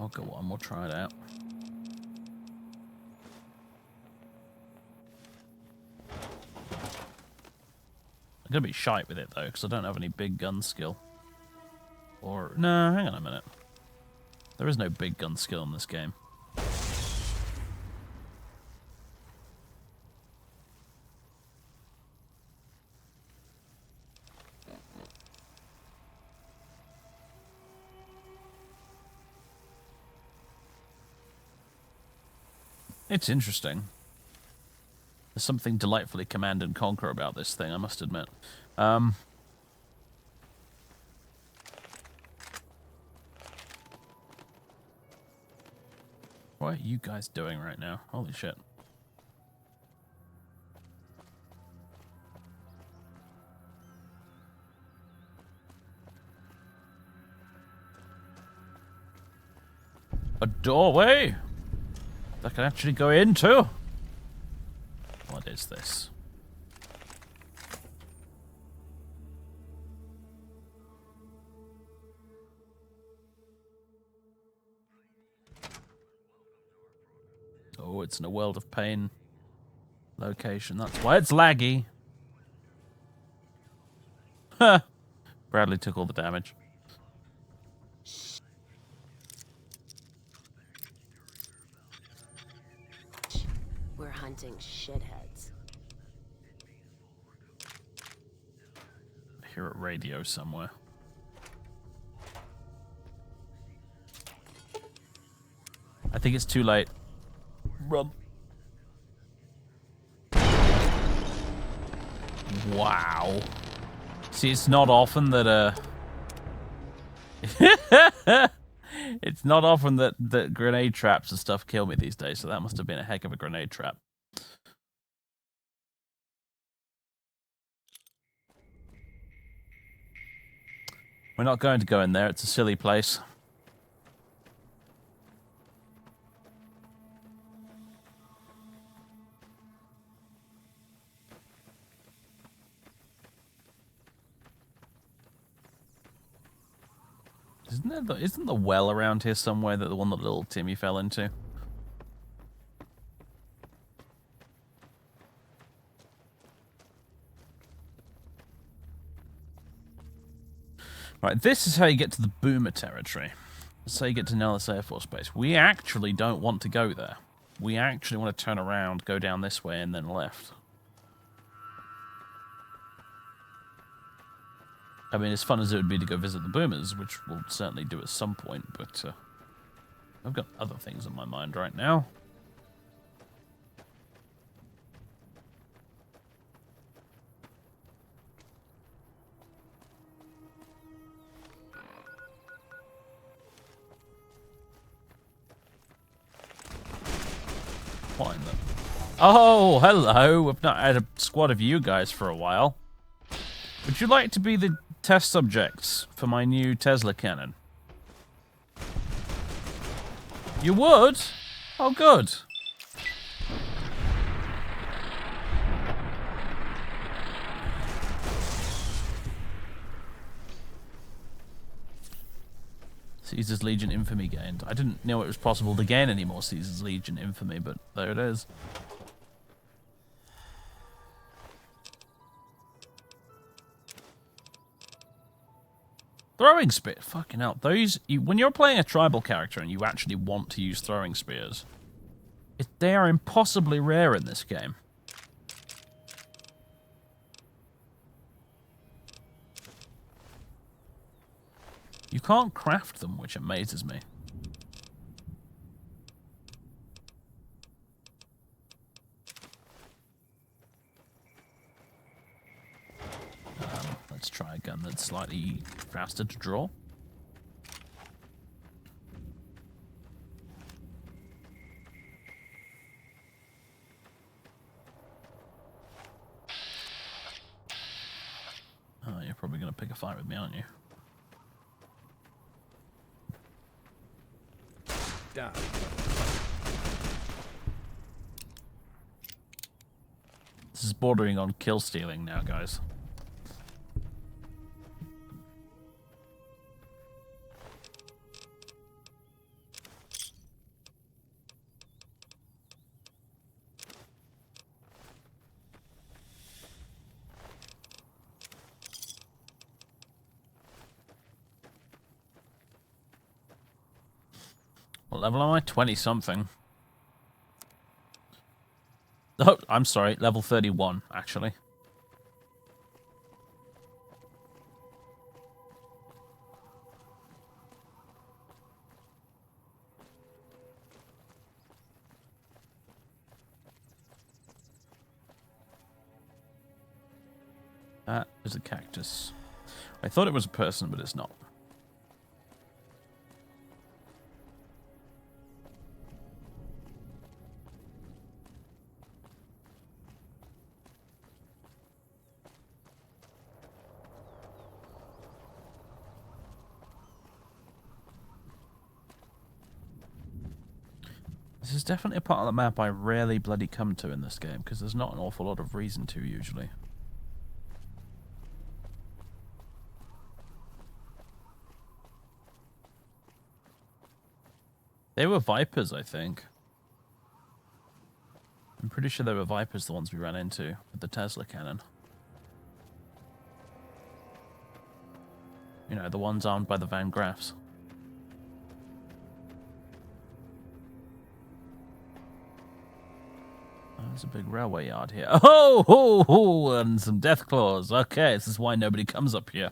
I'll go on, we'll try it out. I'm gonna be shite with it though, because I don't have any big gun skill. Or, no, hang on a minute. There is no big gun skill in this game. It's interesting. There's something delightfully Command and Conquer about this thing, I must admit. What are you guys doing right now? Holy shit. A doorway? That I can actually go into? What is this? Oh, it's in a world of pain location. That's why it's laggy. Huh. Bradley took all the damage. We're hunting shitheads. hear a radio somewhere. I think it's too late. Run. Wow. See, it's not often that it's not often that grenade traps and stuff kill me these days, so that must have been a heck of a grenade trap. We're not going to go in there, it's a silly place. Isn't the well around here somewhere, that the one that little Timmy fell into? Right, this is how you get to the Boomer territory. This is how you get to Nellis Air Force Base. We actually don't want to go there. We actually want to turn around, go down this way, and then left. I mean, as fun as it would be to go visit the Boomers, which we'll certainly do at some point, but I've got other things on my mind right now. What in the... Oh, hello! I've not had a squad of you guys for a while. Would you like to be the test subjects for my new Tesla cannon? You would? Oh, good. Caesar's Legion infamy gained. I didn't know it was possible to gain any more Caesar's Legion infamy, but there it is. Throwing spear, fucking hell. Those, when you're playing a tribal character and you actually want to use throwing spears, they are impossibly rare in this game. You can't craft them, which amazes me. Let's try a gun that's slightly faster to draw. Oh, you're probably going to pick a fight with me, aren't you? Die. This is bordering on kill stealing now, guys. What level am I? 20-something. Oh, I'm sorry. Level 31, actually. That is a cactus. I thought it was a person, but it's not. This is definitely a part of the map I rarely bloody come to in this game, because there's not an awful lot of reason to, usually. They were Vipers, I think. I'm pretty sure they were Vipers, the ones we ran into with the Tesla cannon. You know, the ones armed by the Van Graffs. There's a big railway yard here. Oh, ho, ho, and some death claws. Okay, this is why nobody comes up here.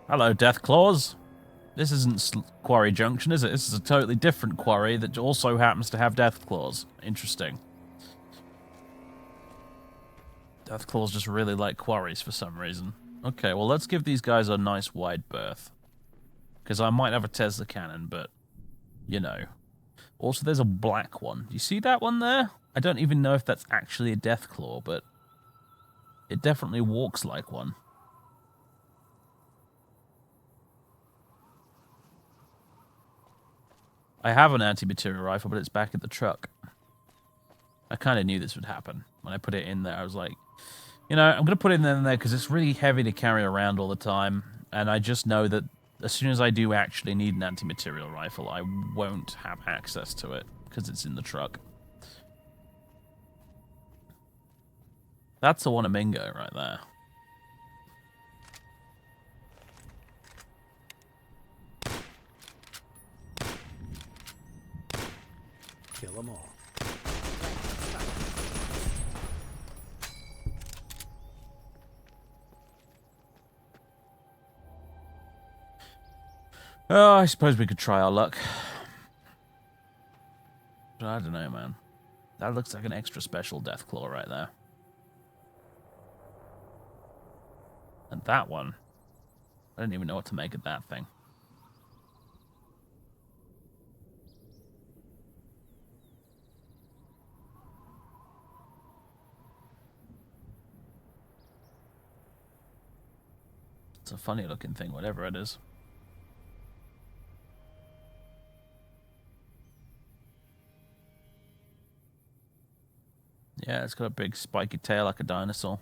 Hello, death claws. This isn't Quarry Junction, is it? This is a totally different quarry that also happens to have death claws. Interesting. Death claws just really like quarries for some reason. Okay, well, let's give these guys a nice wide berth. Because I might have a Tesla cannon, but, you know. Also, there's a black one. Do you see that one there? I don't even know if that's actually a Deathclaw, but it definitely walks like one. I have an anti-material rifle, but it's back at the truck. I kind of knew this would happen. When I put it in there, I was like, you know, I'm going to put it in there because it's really heavy to carry around all the time, and I just know that as soon as I do actually need an anti-material rifle, I won't have access to it because it's in the truck. That's a Wanamingo right there. Kill them all. Oh, I suppose we could try our luck. But I don't know, man. That looks like an extra special Deathclaw right there. And that one, I don't even know what to make of that thing. It's a funny looking thing, whatever it is. Yeah, it's got a big spiky tail like a dinosaur.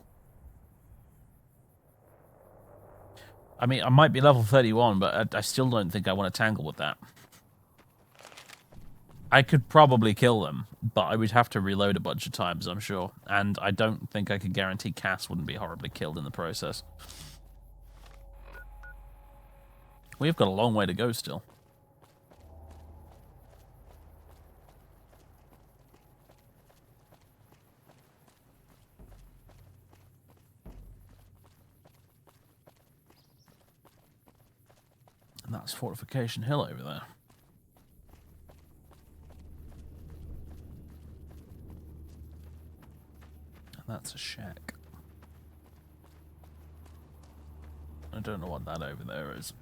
I mean, I might be level 31, but I still don't think I want to tangle with that. I could probably kill them, but I would have to reload a bunch of times, I'm sure. And I don't think I could guarantee Cass wouldn't be horribly killed in the process. We've got a long way to go still. And that's Fortification Hill over there. And that's a shack. I don't know what that over there is.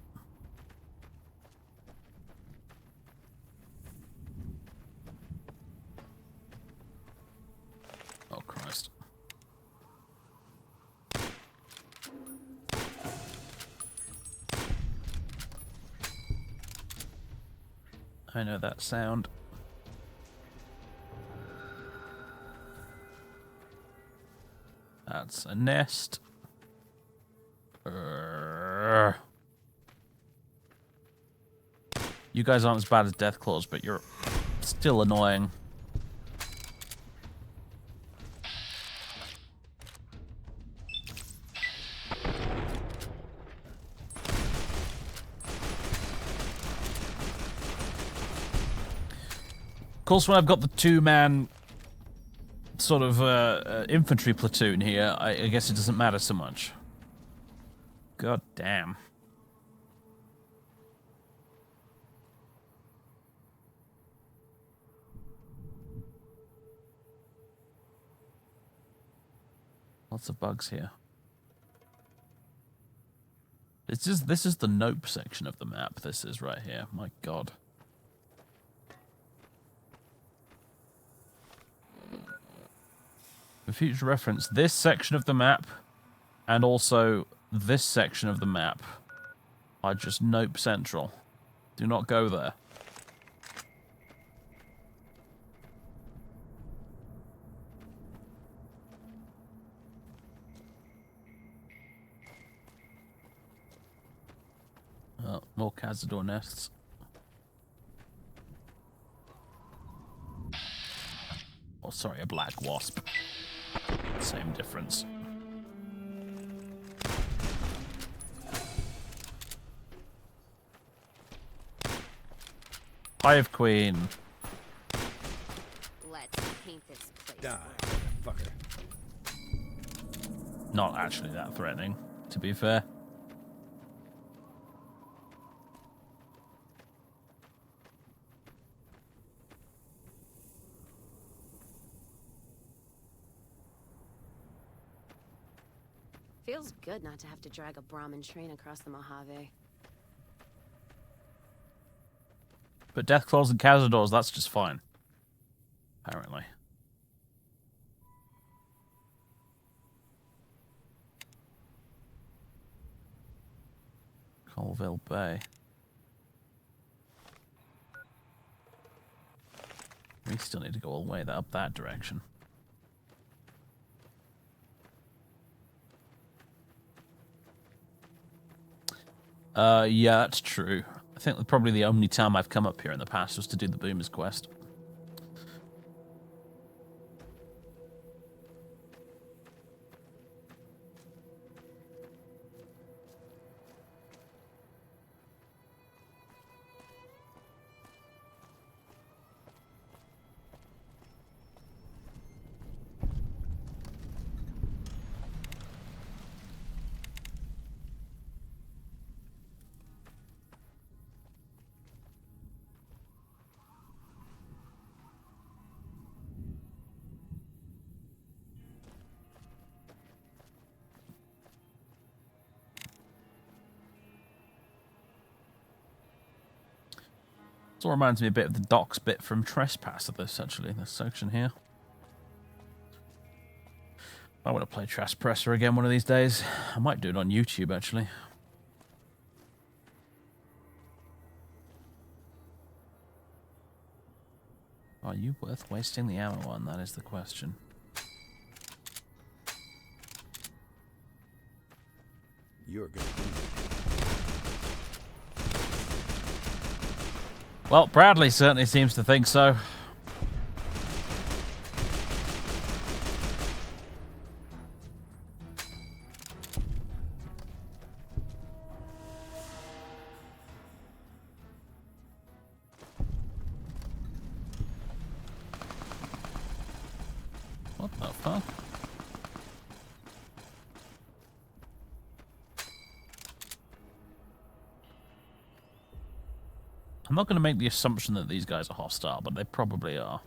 Oh, Christ. I know that sound. That's a nest. You guys aren't as bad as Deathclaws, but you're still annoying. Of course, when I've got the two-man sort of infantry platoon here, I guess it doesn't matter so much. God damn. Lots of bugs here. This is the Nope section of the map. This is right here. My God. For future reference, this section of the map and also this section of the map are just Nope Central. Do not go there. Oh, more Cazador nests. Oh, sorry, a black wasp. Same difference. Hive Queen. Die, fucker. Not actually that threatening, to be fair. Feels good not to have to drag a Brahmin train across the Mojave. But Death Claws and Cazadors, that's just fine. Apparently. Colville Bay. We still need to go all the way up that direction. Yeah, that's true. I think probably the only time I've come up here in the past was to do the Boomers quest. It all reminds me a bit of the docks bit from Trespass of this, actually, this section here. I want to play Trespasser again one of these days. I might do it on YouTube, actually. Are you worth wasting the ammo on? That is the question. You're good. Well, Bradley certainly seems to think so. What the fuck? I'm not going to make the assumption that these guys are hostile, but they probably are.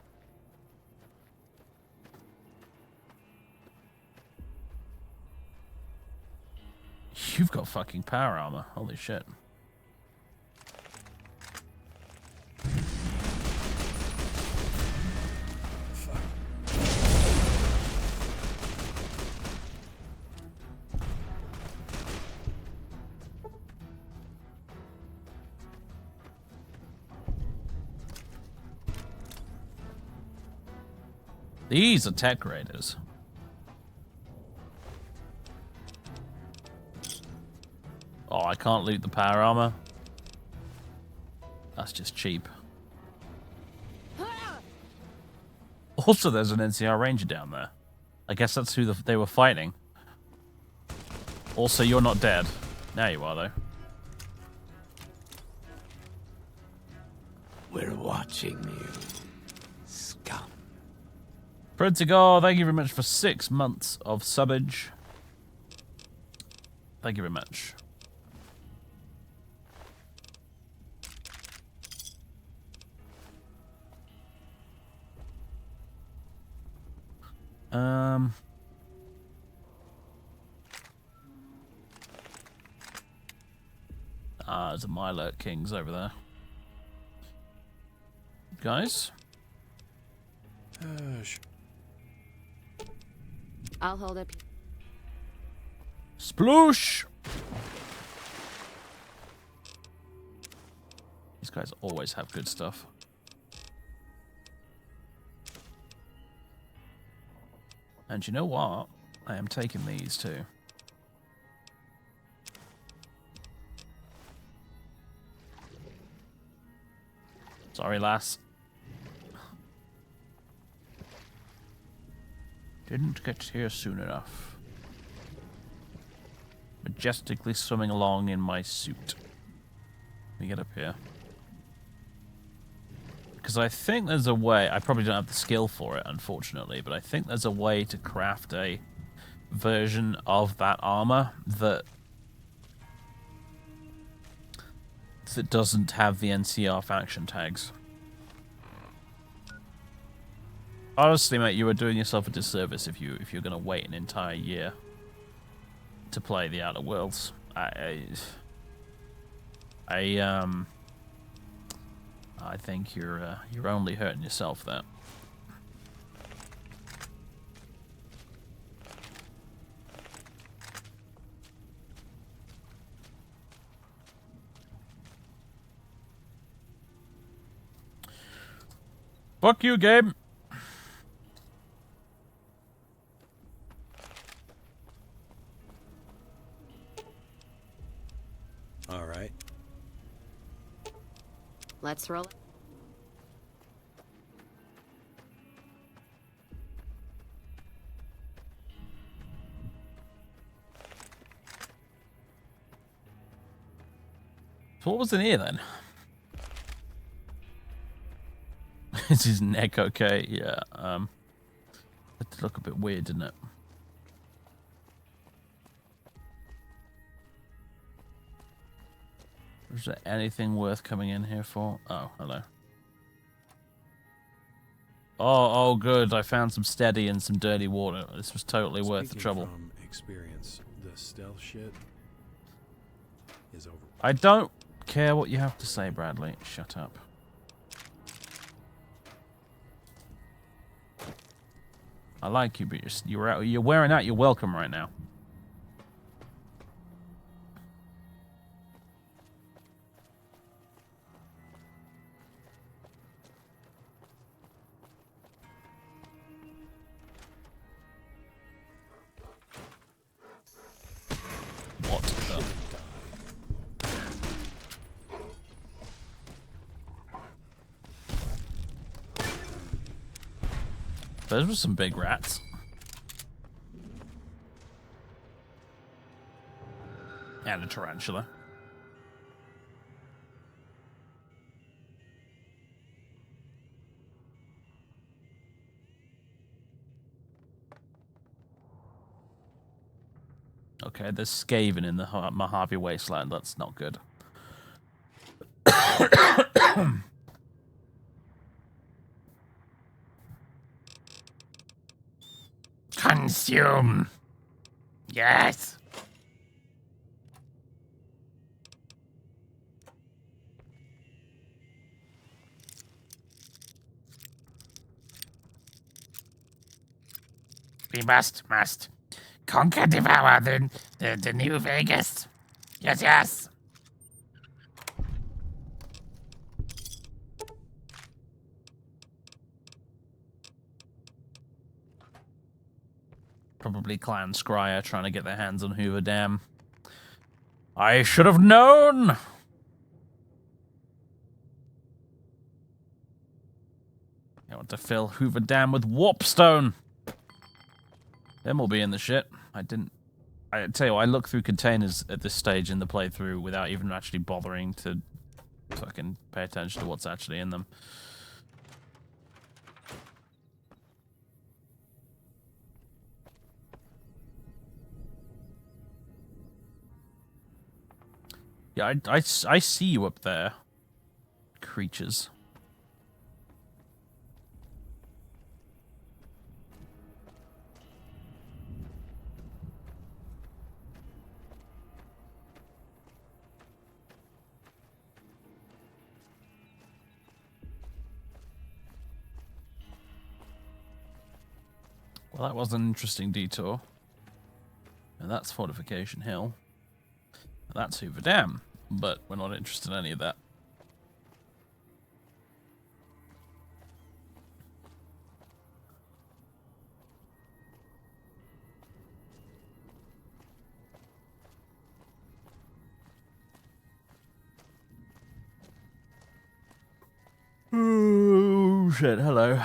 You've got fucking power armor. Holy shit. These are tech raiders. Oh, I can't loot the power armor. That's just cheap. Also, there's an NCR Ranger down there. I guess that's who they were fighting. Also, you're not dead. Now you are, though. We're watching you, scum. Printigar, thank you very much for 6 months of subbage. Thank you very much. There's a Mylurk Kings over there. Guys? I'll hold up. Sploosh! These guys always have good stuff. And you know what? I am taking these too. Sorry, lass. Didn't get here soon enough. Majestically swimming along in my suit. Let me get up here. because I think there's a way. I probably don't have the skill for it, unfortunately, but I think there's a way to craft a version of that armor that doesn't have the NCR faction tags. Honestly, mate, you are doing yourself a disservice if you're gonna wait an entire year to play the Outer Worlds. I think you're only hurting yourself there. Fuck you, Gabe. All right. Let's roll. So what was in here then? Is his neck okay? Yeah. It did look a bit weird, didn't it? Is there anything worth coming in here for? Oh, hello. Oh, good. I found some steady and some dirty water. This was totally worth the Speaking trouble. From experience, the stealth shit is over. I don't care what you have to say, Bradley. Shut up. I like you, but you're wearing out your welcome right now. What the? Those were some big rats. And a tarantula. Okay, there's Skaven in the Mojave Wasteland. That's not good. Consume. Yes. We must conquer, devour the New Vegas. Yes, yes. Probably Clan Scryer trying to get their hands on Hoover Dam. I should have known! I want to fill Hoover Dam with warpstone. Then we'll be in the shit. I tell you what, I look through containers at this stage in the playthrough without even actually bothering to fucking pay attention to what's actually in them. Yeah, I see you up there, creatures. Well, that was an interesting detour. And that's Fortification Hill. That's Hoover Dam, but we're not interested in any of that. Oh, shit, hello.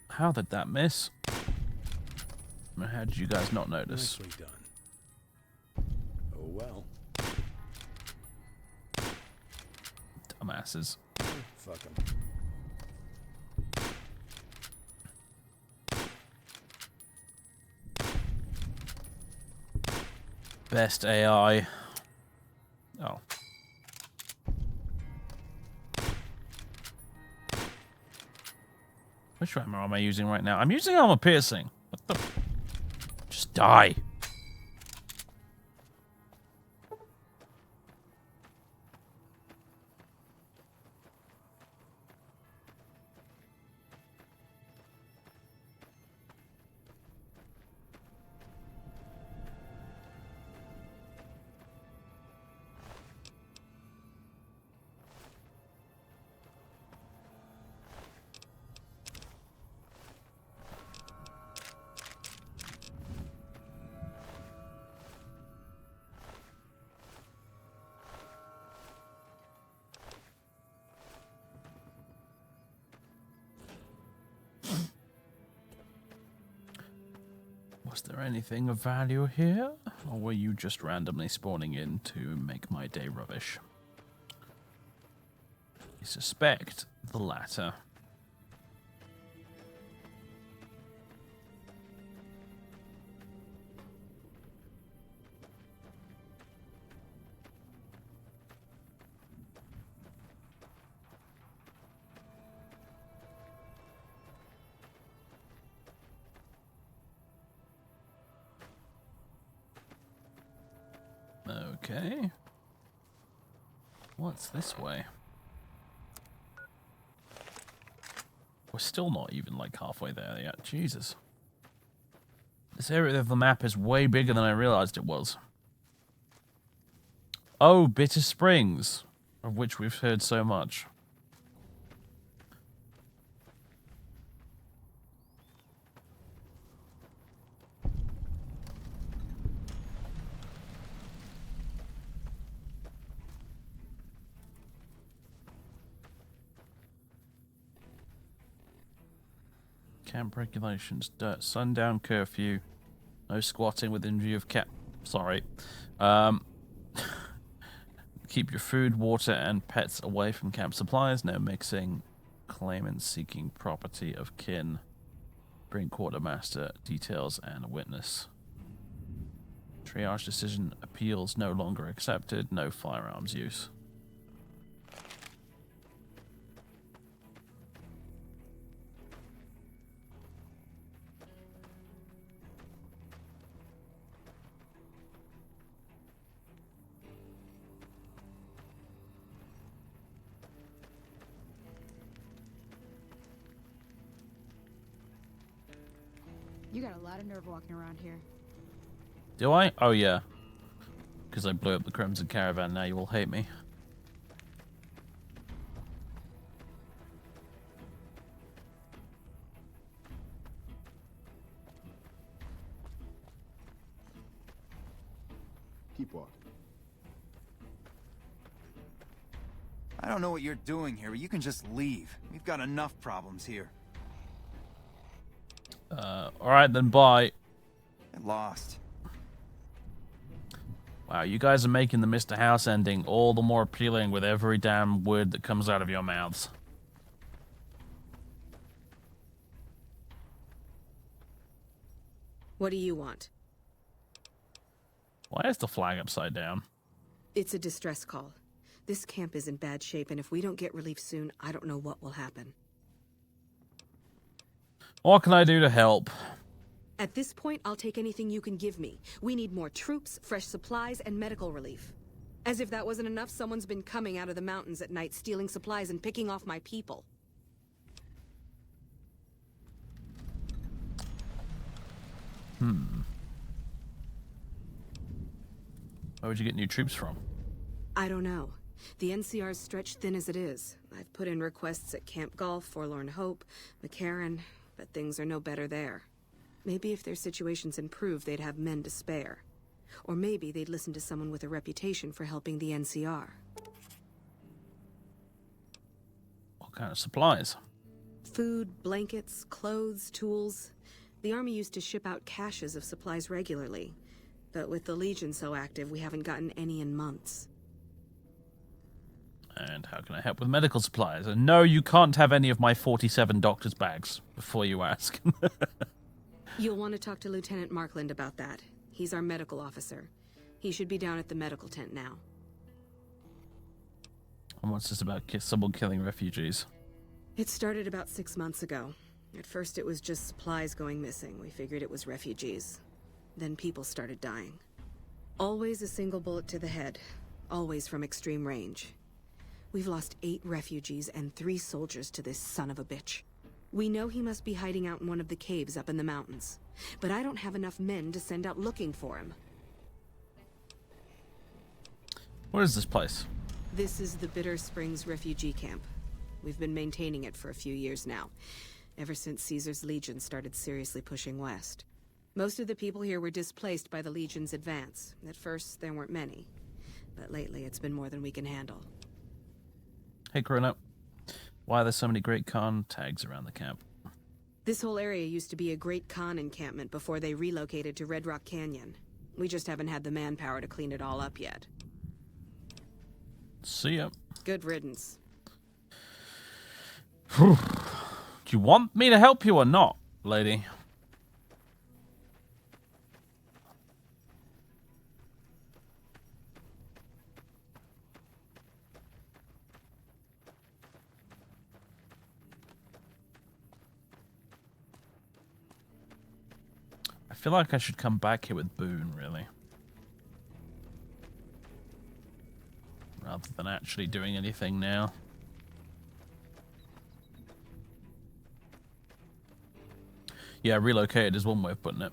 How did that miss? How did you guys not notice? Nicely done. Oh well. Dumbasses. fuck him. Best AI. Oh. Which armor am I using right now? I'm using armor piercing. What the? Just die. Was there anything of value here? Or were you just randomly spawning in to make my day rubbish? I suspect the latter. Okay. What's this way? We're still not even like halfway there yet. Jesus. This area of the map is way bigger than I realized it was. Oh, Bitter Springs, of which we've heard so much. Camp regulations, sundown curfew, no squatting within view of camp. Sorry. Keep your food, water, and pets away from camp supplies. No mixing. Claimants seeking property of kin. Bring quartermaster details and a witness. Triage decision appeals no longer accepted. No firearms use. You got a lot of nerve walking around here. Do I? Oh, yeah. Because I blew up the Crimson Caravan, now you all hate me. Keep walking. I don't know what you're doing here, but you can just leave. We've got enough problems here. Alright then, bye. Get lost. Wow, you guys are making the Mr. House ending all the more appealing with every damn word that comes out of your mouths. What do you want? Why is the flag upside down? It's a distress call. This camp is in bad shape, and if we don't get relief soon, I don't know what will happen. What can I do to help? At this point, I'll take anything you can give me. We need more troops, fresh supplies, and medical relief. As if that wasn't enough, someone's been coming out of the mountains at night, stealing supplies and picking off my people. Where would you get new troops from? I don't know. The NCR's stretched thin as it is. I've put in requests at Camp Golf, Forlorn Hope, McCarran, but things are no better there. Maybe if their situations improve, they'd have men to spare. Or maybe they'd listen to someone with a reputation for helping the NCR. What kind of supplies? Food, blankets, clothes, tools. The Army used to ship out caches of supplies regularly. But with the Legion so active, we haven't gotten any in months. And how can I help with medical supplies? And no, you can't have any of my 47 doctor's bags before you ask. You'll want to talk to Lieutenant Markland about that. He's our medical officer. He should be down at the medical tent now. And what's this about someone killing refugees? It started about 6 months ago. At first it was just supplies going missing. We figured it was refugees. Then people started dying. Always a single bullet to the head. Always from extreme range. We've lost 8 refugees and 3 soldiers to this son of a bitch. We know he must be hiding out in one of the caves up in the mountains. But I don't have enough men to send out looking for him. What is this place? This is the Bitter Springs refugee camp. We've been maintaining it for a few years now. Ever since Caesar's Legion started seriously pushing west. Most of the people here were displaced by the Legion's advance. At first, there weren't many. But lately, it's been more than we can handle. Hey, grown-up. Why are there so many Great Khan tags around the camp? This whole area used to be a Great Khan encampment before they relocated to Red Rock Canyon. We just haven't had the manpower to clean it all up yet. See ya. Good riddance. Do you want me to help you or not, lady? I feel like I should come back here with Boone, really. Rather than actually doing anything now. Yeah, relocated is one way of putting it.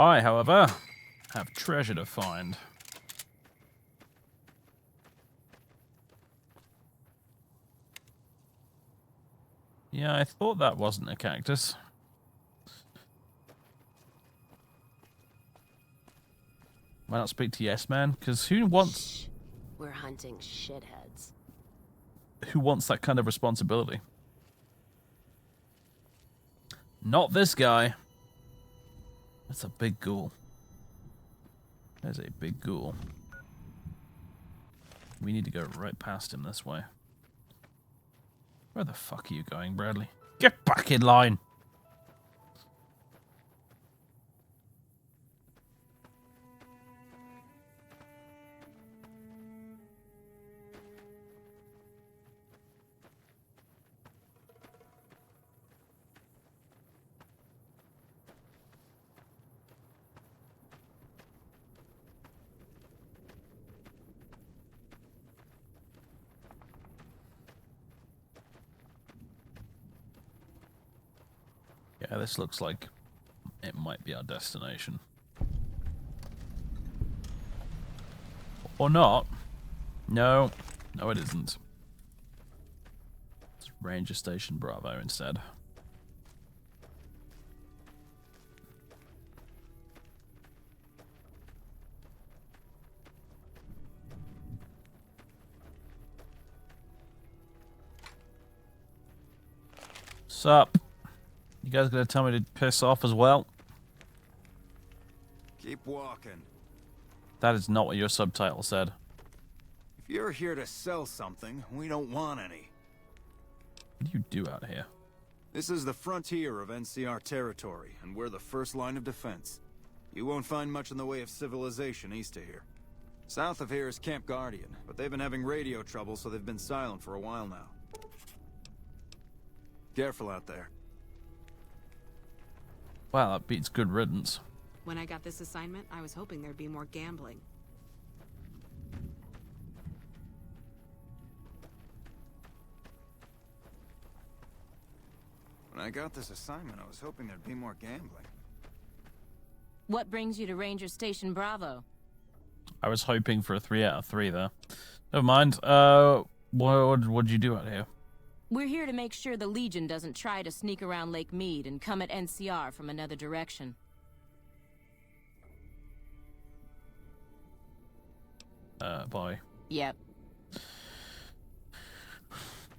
I, however, have treasure to find. Yeah, I thought that wasn't a cactus. Why not speak to Yes Man? Because who wants... We're hunting shitheads. Who wants that kind of responsibility? Not this guy. That's a big ghoul. There's a big ghoul. We need to go right past him this way. Where the fuck are you going, Bradley? Get back in line! Yeah, this looks like it might be our destination. Or not. No. No, it isn't. It's Ranger Station Bravo instead. Sup? You guys gonna tell me to piss off as well? Keep walking. That is not what your subtitle said. If you're here to sell something, we don't want any. What do you do out here? This is the frontier of NCR territory, and we're the first line of defense. You won't find much in the way of civilization east of here. South of here is Camp Guardian, but they've been having radio trouble, so they've been silent for a while now. Careful out there. Wow, that beats good riddance. When I got this assignment, I was hoping there'd be more gambling. When I got this assignment, I was hoping there'd be more gambling. What brings you to Ranger Station Bravo? I was hoping for a 3 out of 3 there. Never mind. What'd you do out here? We're here to make sure the Legion doesn't try to sneak around Lake Mead and come at NCR from another direction. Boy. Yep.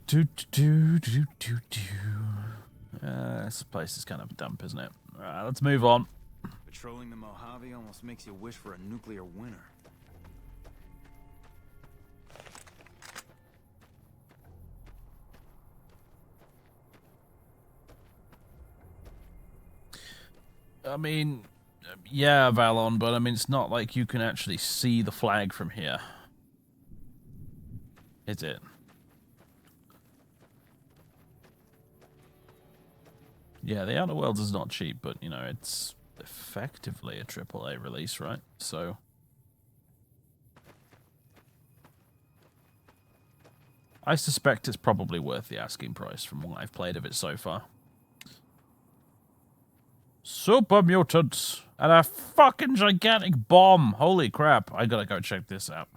This place is kind of a dump, isn't it? Alright, let's move on. Patrolling the Mojave almost makes you wish for a nuclear winter. I mean, yeah, Valon, but I mean, it's not like you can actually see the flag from here. Is it? Yeah, The Outer Worlds is not cheap, but, you know, it's effectively a AAA release, right? So... I suspect it's probably worth the asking price from what I've played of it so far. Super mutants and a fucking gigantic bomb. Holy crap. I gotta go check this out.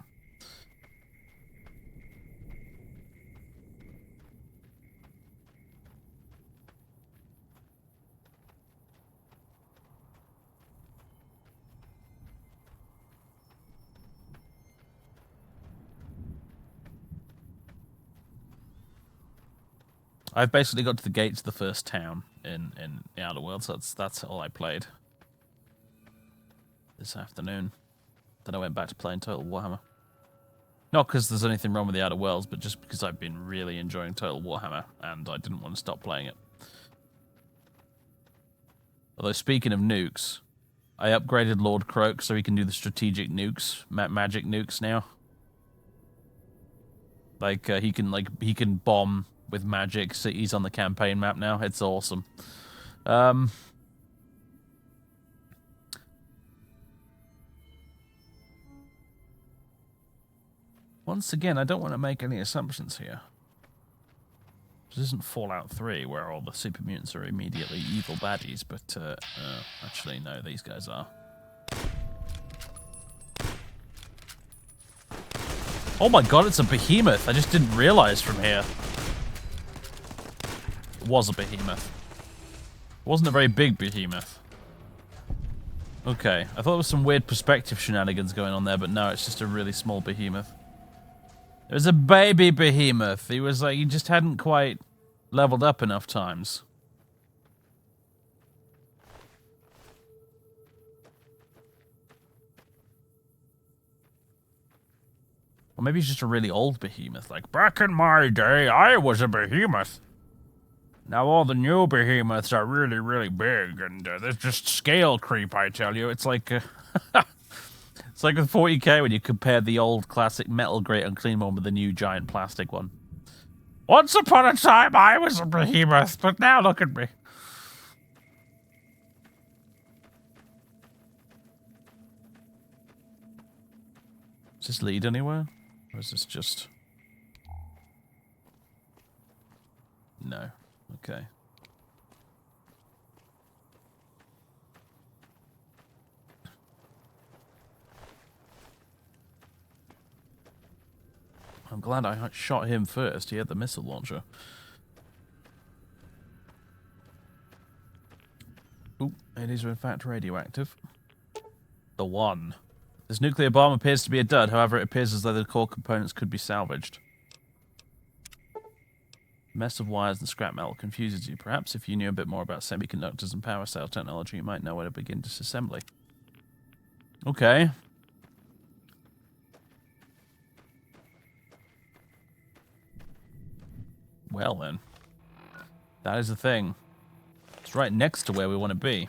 I've basically got to the gates of the first town in the Outer Worlds. That's all I played this afternoon. Then I went back to playing Total Warhammer. Not because there's anything wrong with the Outer Worlds, but just because I've been really enjoying Total Warhammer, and I didn't want to stop playing it. Although, speaking of nukes, I upgraded Lord Croak so he can do the strategic nukes, magic nukes now. Like, he can bomb with magic cities on the campaign map now. It's awesome. Once again, I don't want to make any assumptions here. This isn't Fallout 3, where all the super mutants are immediately evil baddies, but, actually, no, these guys are. Oh my god, it's a behemoth! I just didn't realize from here. It was a behemoth. It wasn't a very big behemoth. Okay, I thought there was some weird perspective shenanigans going on there, but no, it's just a really small behemoth. It was a baby behemoth. He was like, he just hadn't quite leveled up enough times. Or maybe he's just a really old behemoth. Like, back in my day, I was a behemoth. Now all the new behemoths are really, really big, and there's just scale creep, I tell you. It's like... It's like with 40k when you compare the old classic metal great unclean one with the new giant plastic one. Once upon a time I was a behemoth, but now look at me. Does this lead anywhere? Or is this just... No. Okay. I'm glad I shot him first. He had the missile launcher. Ooh, it is in fact radioactive. The one. This nuclear bomb appears to be a dud, however it appears as though the core components could be salvaged. Mess of wires and scrap metal confuses you. Perhaps if you knew a bit more about semiconductors and power cell technology, you might know where to begin disassembly. Okay. Well then, that is the thing. It's right next to where we want to be.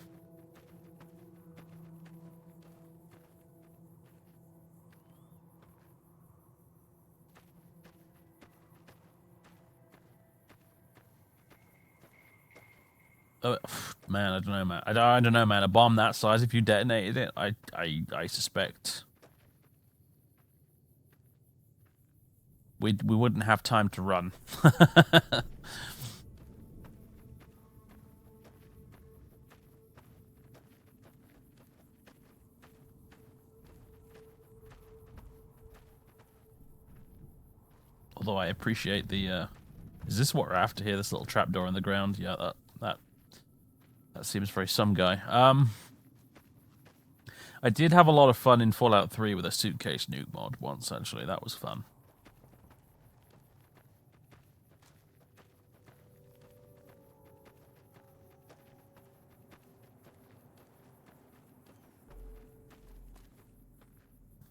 Oh, man, I don't know, man. I don't know, man. A bomb that size, if you detonated it, I suspect we wouldn't have time to run. Although I appreciate the, is this what we're after here? This little trapdoor in the ground? Yeah, that seems very some guy. I did have a lot of fun in Fallout 3 with a suitcase nuke mod once, actually. That was fun.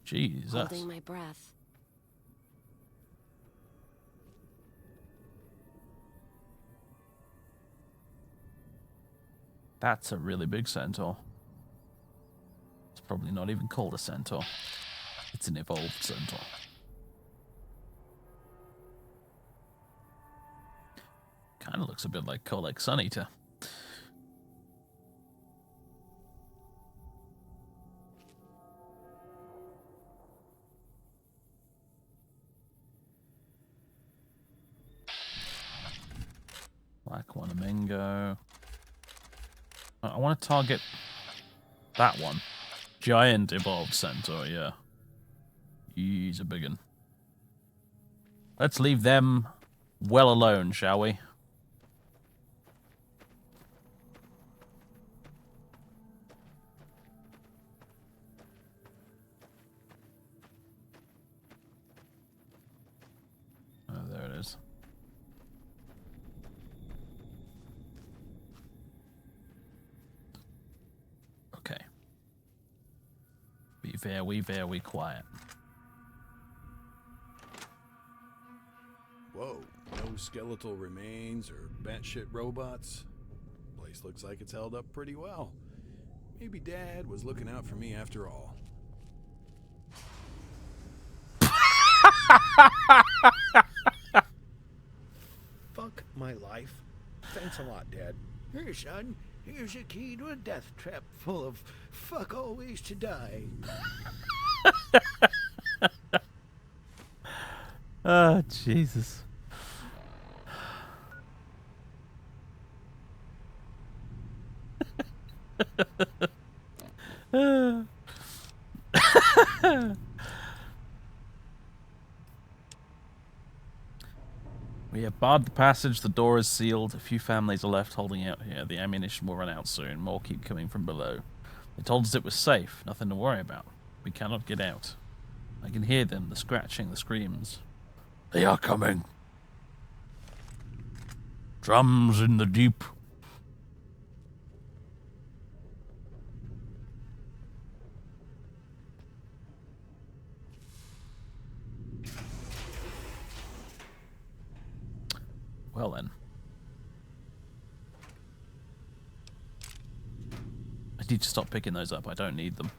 Jesus. Holding my breath. That's a really big centaur. It's probably not even called a centaur. It's an evolved centaur. Kind of looks a bit like Kolek Sun Eater. Black Wanamingo. I want to target that one. Giant evolved centaur, yeah. He's a big one. Let's leave them well alone, shall we? Oh, there it is. Okay. Be very quiet. Whoa, no skeletal remains or batshit robots. Place looks like it's held up pretty well. Maybe Dad was looking out for me after all. Fuck my life. Thanks a lot, Dad. Here, son. Here's a key to a death trap full of fuck all ways to die. Oh, Jesus. We have barred the passage, the door is sealed, a few families are left holding out here. The ammunition will run out soon, more keep coming from below. They told us it was safe, nothing to worry about. We cannot get out. I can hear them, the scratching, the screams. They are coming. Drums in the deep. Well then. I need to stop picking those up. I don't need them.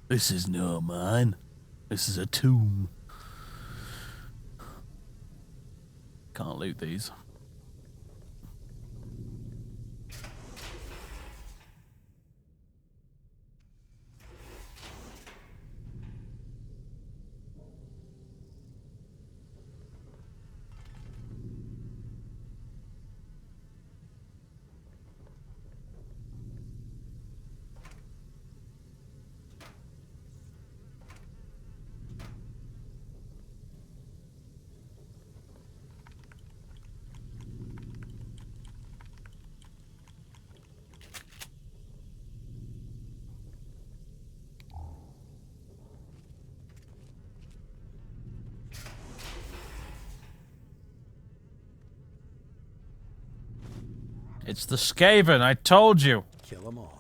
This is no mine. This is a tomb. Can't loot these. It's the Skaven, I told you. Kill them all.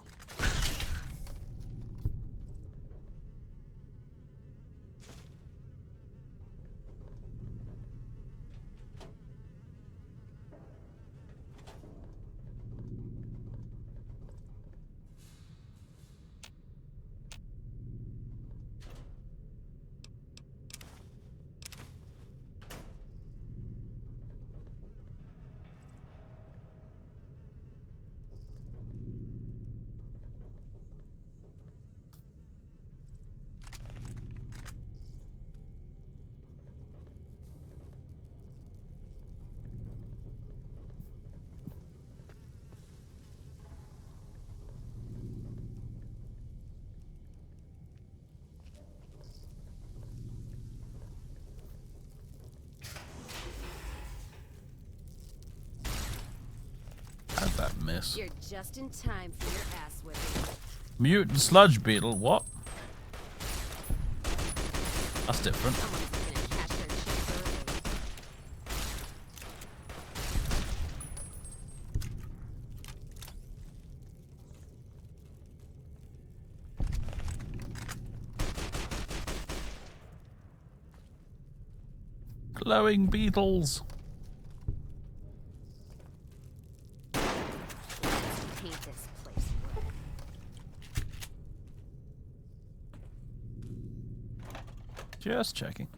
this. You're just in time for your ass whipping. Mutant sludge beetle, what? That's different. Someone's gonna cash their chips early. Glowing beetles. Paint this place red. Just checking.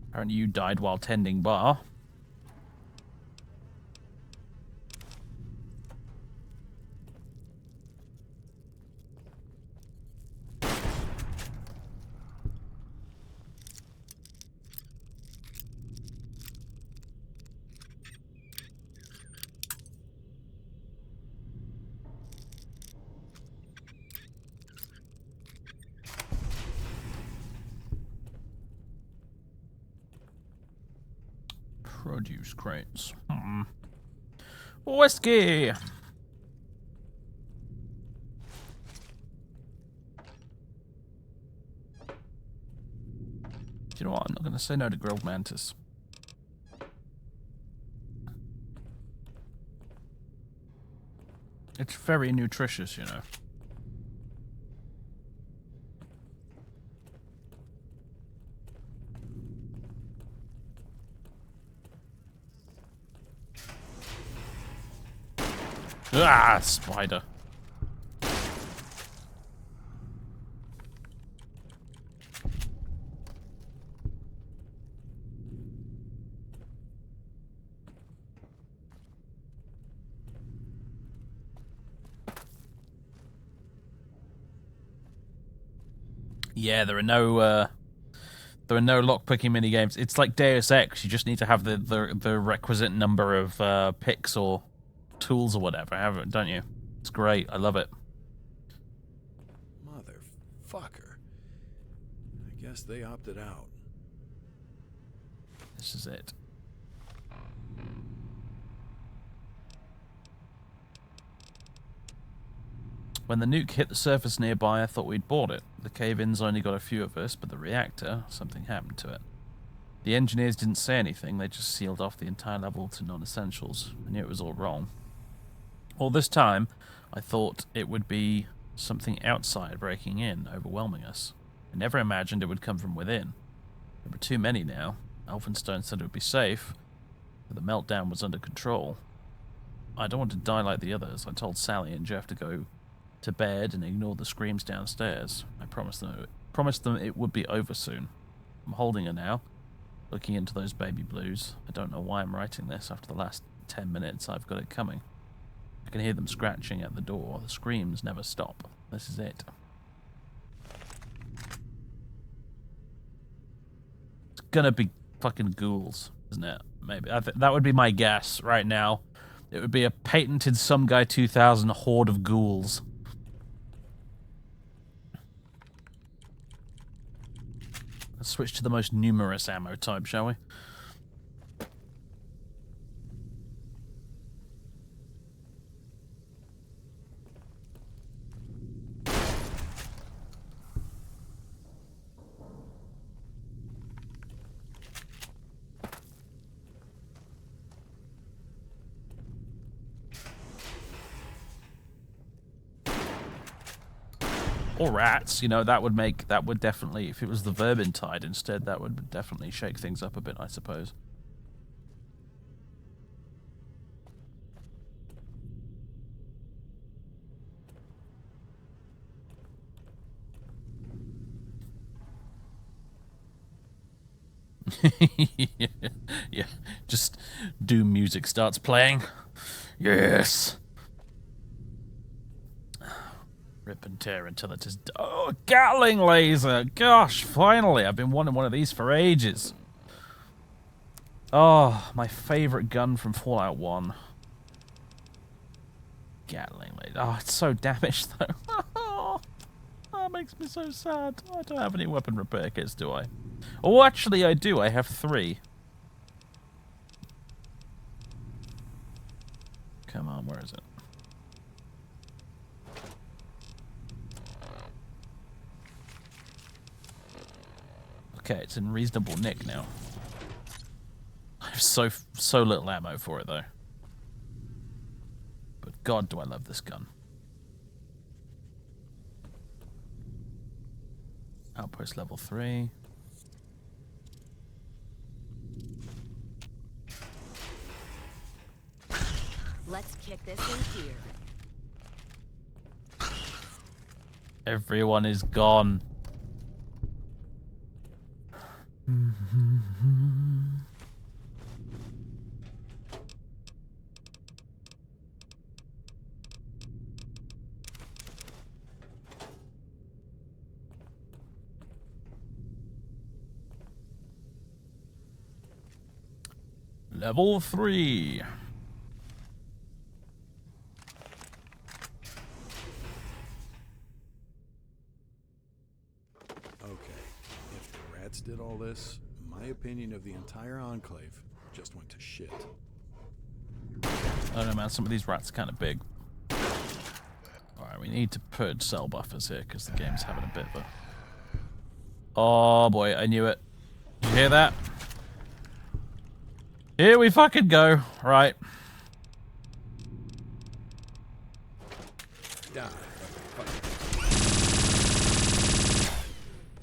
Apparently you died while tending bar. Produce crates. Whiskey! Do you know what? I'm not going to say no to grilled mantis. It's very nutritious, you know. Ah, spider. Yeah, there are no lockpicking mini games. It's like Deus Ex. You just need to have the requisite number of picks or tools or whatever, don't you? It's great. I love it. Motherfucker. I guess they opted out. This is it. When the nuke hit the surface nearby, I thought we'd bought it. The cave-ins only got a few of us, but the reactor, something happened to it. The engineers didn't say anything, they just sealed off the entire level to non-essentials. I knew it was all wrong. All this time, I thought it would be something outside breaking in, overwhelming us. I never imagined it would come from within. There were too many now. Elphinstone said it would be safe, but the meltdown was under control. I don't want to die like the others. I told Sally and Jeff to go to bed and ignore the screams downstairs. I promised them it would be over soon. I'm holding her now, looking into those baby blues. I don't know why I'm writing this. After the last 10 minutes, I've got it coming. I can hear them scratching at the door. The screams never stop. This is it. It's gonna be fucking ghouls, isn't it? Maybe. That would be my guess right now. It would be a patented Some Guy 2000 horde of ghouls. Let's switch to the most numerous ammo type, shall we? Or rats, you know, that would definitely, if it was the Vermintide instead, that would definitely shake things up a bit, I suppose. Yeah, just Doom music starts playing. Yes. Rip and tear until it is... Oh, Gatling laser! Gosh, finally! I've been wanting one of these for ages. Oh, my favorite gun from Fallout 1. Gatling laser. Oh, it's so damaged, though. Oh, that makes me so sad. I don't have any weapon repair kits, do I? Oh, actually, I do. I have 3. okay. It's in reasonable nick now. I have so little ammo for it though. But God, do I love this gun. Outpost level 3. Let's kick this in here. Everyone is gone. Level 3. Okay, if the rats did all this, my opinion of the entire Enclave just went to shit. I don't know, man. Some of these rats are kind of big. Alright, we need to purge cell buffers here because the game's having a bit of a... Oh boy, I knew it. Did you hear that? Here we fucking go. Right. Die.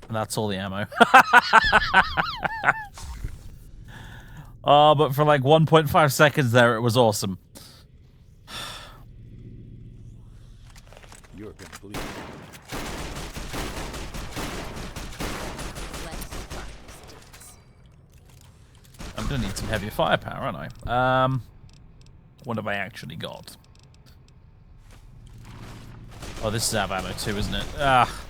And that's all the ammo. Oh, but for like 1.5 seconds there, it was awesome. You're gonna bleed. I'm gonna need some heavier firepower, aren't I? What have I actually got? Oh, this is out of ammo too, isn't it? Ah.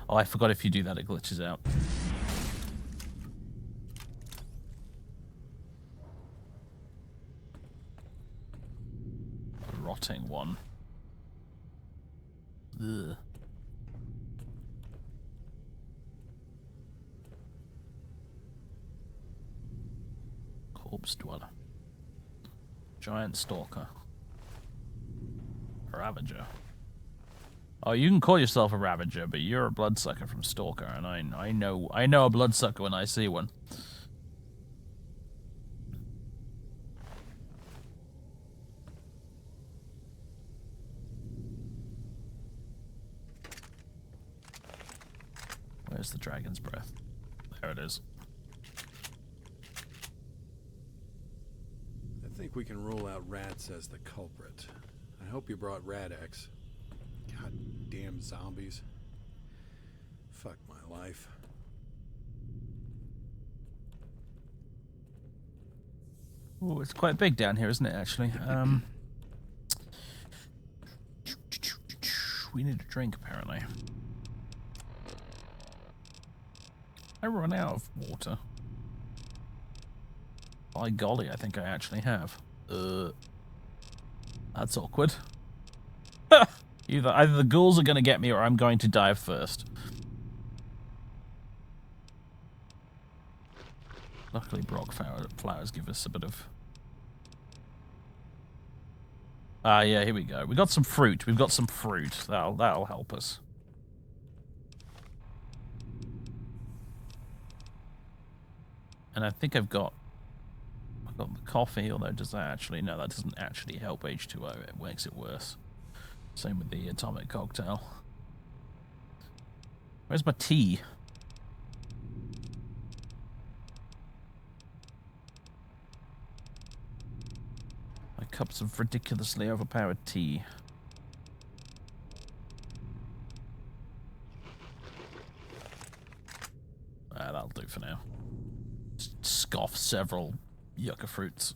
Oh, I forgot if you do that, it glitches out. A rotting one. Ugh. Corpse dweller. Giant stalker. Ravager. Oh, you can call yourself a Ravager, but you're a bloodsucker from Stalker, and I know a bloodsucker when I see one. Where's the dragon's breath? There it is. I think we can rule out rats as the culprit. I hope you brought Rad-X. God damn zombies. Fuck my life. Oh, it's quite big down here, isn't it, actually? We need a drink, apparently. I run out of water. By golly, I think I actually have. That's awkward. Either the ghouls are going to get me or I'm going to die first. Luckily, Brock flowers give us a bit of... Ah, yeah, here we go. We got some fruit. We've got some fruit. That'll help us. And I think I've got the coffee, although does that actually... No, that doesn't actually help H2O. It makes it worse. Same with the atomic cocktail. Where's my tea? My cups of ridiculously overpowered tea. That'll do for now. Just scoff several yucca fruits.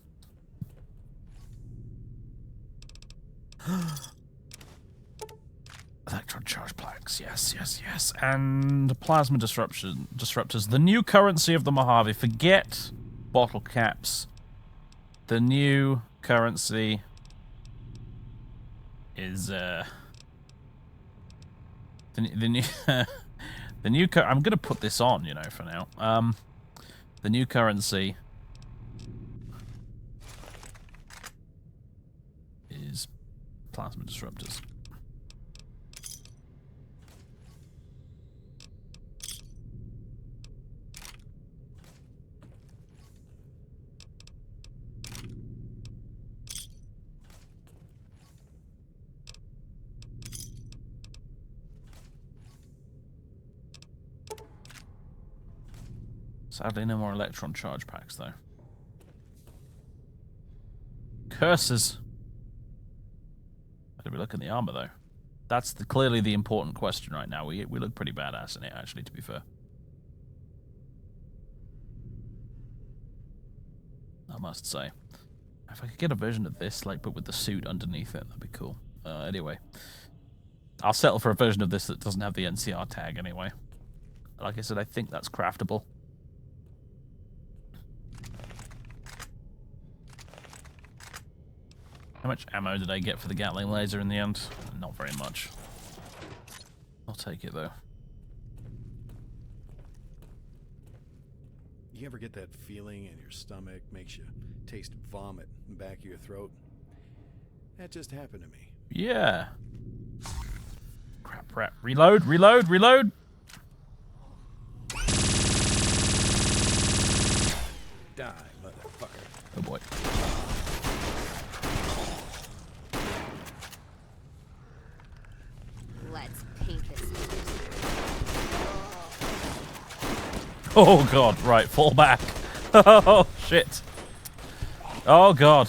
Electron charge plaques, yes. And plasma disruptors. The new currency of the Mojave. Forget bottle caps. The new currency is The new the new I'm gonna put this on, you know, for now. The new currency is plasma disruptors. Sadly, no more electron charge packs, though. Curses. How do we look in the armor, though? That's clearly the important question right now. We look pretty badass in it, actually, to be fair. I must say. If I could get a version of this, like, but with the suit underneath it, that'd be cool. Anyway. I'll settle for a version of this that doesn't have the NCR tag, anyway. Like I said, I think that's craftable. How much ammo did I get for the Gatling laser in the end? Not very much. I'll take it, though. You ever get that feeling in your stomach, makes you taste vomit in the back of your throat? That just happened to me. Yeah. Crap. Reload. Die, motherfucker. Oh boy. Let's paint this. Oh god, right, fall back. Oh shit. Oh god.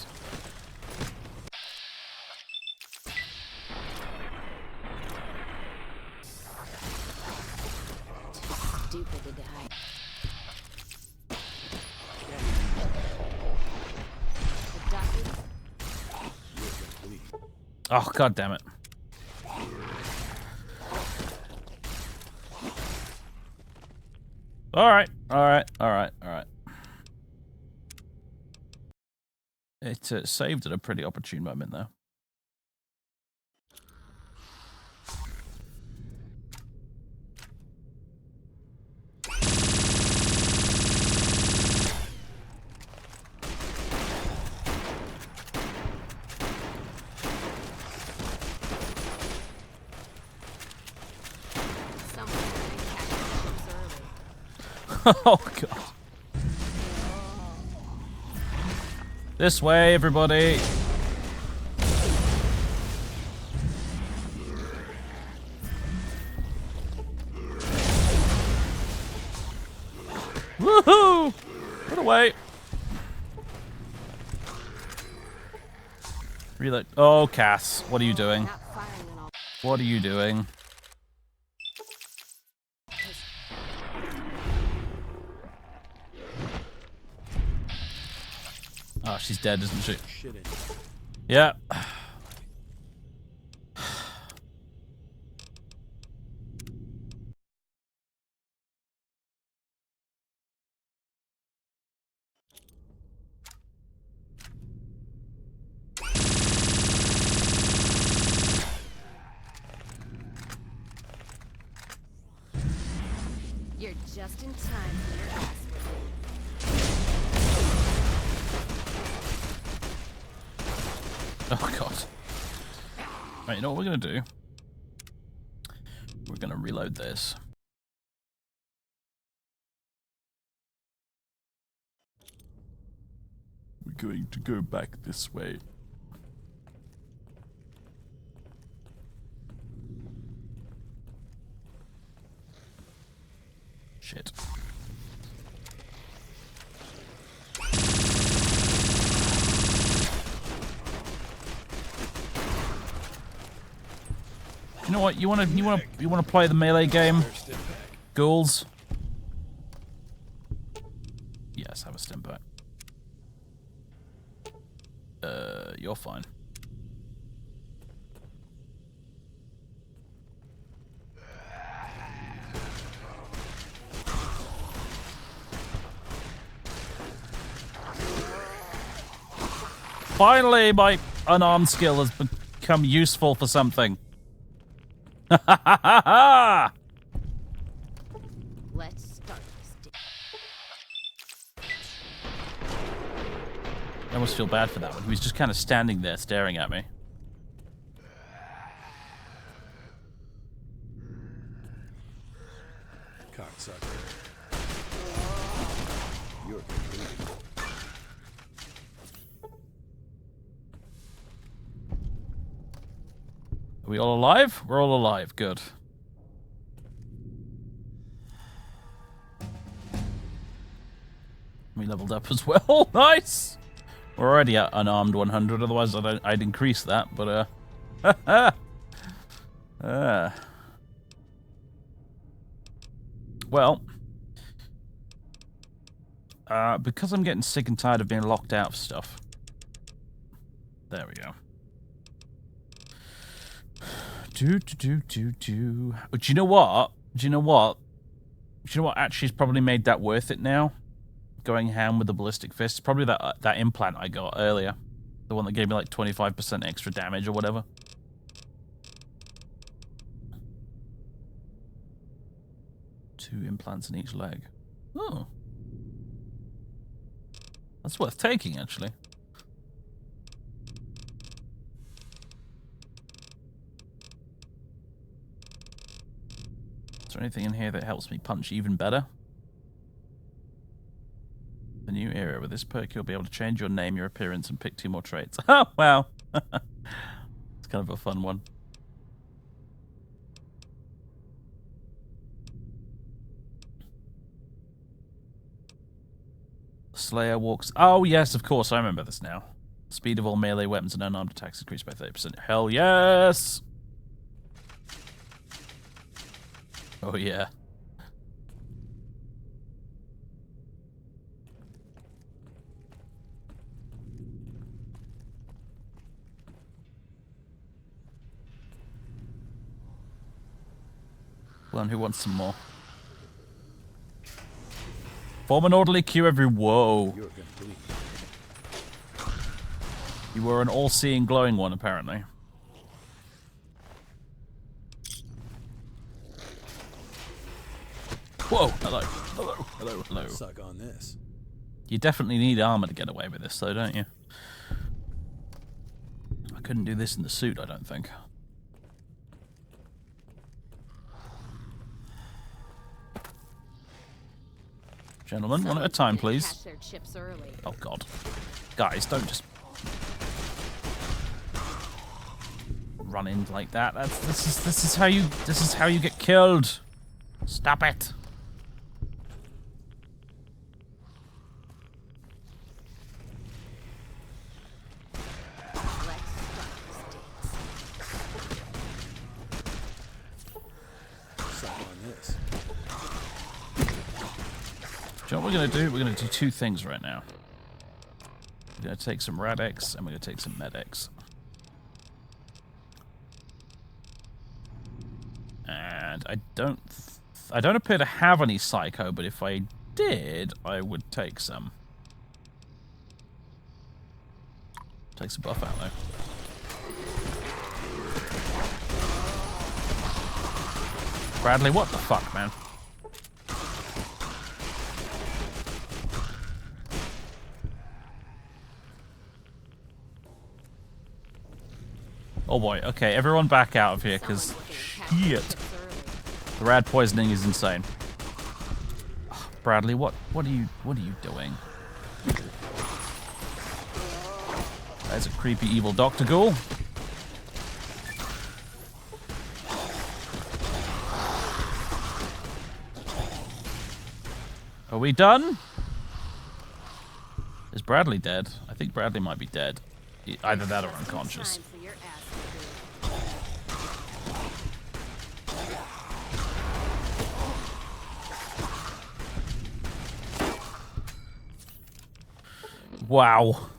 Stupid to die. Oh god damn it. Alright. It saved at a pretty opportune moment, though. Oh god. This way, everybody. Woohoo! Put away. Reload. Oh, Cass, what are you doing? What are you doing? Oh, she's dead, isn't she? Yeah. You're just in time for your ass. Oh god. Right, you know what we're gonna do? We're gonna reload this. We're going to go back this way. Shit. You know what? You wanna play the melee game? Ghouls? Yes, have a stim pack. You're fine. Finally, my unarmed skill has become useful for something. Ha ha ha ha! Let's start this. I almost feel bad for that one. He was just kind of standing there staring at me. Cocksucker. You're complete. Are we all alive? We're all alive. Good. We leveled up as well. Nice! We're already at unarmed 100, otherwise I'd increase that, but well, because I'm getting sick and tired of being locked out of stuff. There we go. But you know what? Do you know what actually has probably made that worth it now? Going ham with the ballistic fist. It's probably that implant I got earlier. The one that gave me like 25% extra damage or whatever. Two implants in each leg. Oh. That's worth taking, actually. Is there anything in here that helps me punch even better? The new era. With this perk, you'll be able to change your name, your appearance, and pick 2 more traits. Oh, wow. It's kind of a fun one. Slayer walks... Oh, yes, of course. I remember this now. Speed of all melee weapons and unarmed attacks increased by 30%. Hell yes! Oh, yeah. Well, and who wants some more? Form an orderly queue every... Whoa. You're complete. You were an all-seeing glowing one, apparently. Whoa! Hello. Hello. Hello. Hello. Suck on this. You definitely need armor to get away with this, though, don't you? I couldn't do this in the suit, I don't think. Gentlemen, one at a time, please. Oh, God. Guys, don't just... run in like that. This is how you get killed. Stop it. Do you know what we're going to do? We're going to do 2 things right now. We're going to take some Rad-X and we're going to take some Med-X. And I don't appear to have any Psycho, but if I did, I would take some. Take some buff out, though. Bradley, what the fuck, man? Oh boy, okay, everyone back out of here, because shit. The rad poisoning is insane. Bradley, what are you doing? There's a creepy evil Dr. Ghoul. Are we done? Is Bradley dead? I think Bradley might be dead. Either that or unconscious. Wow.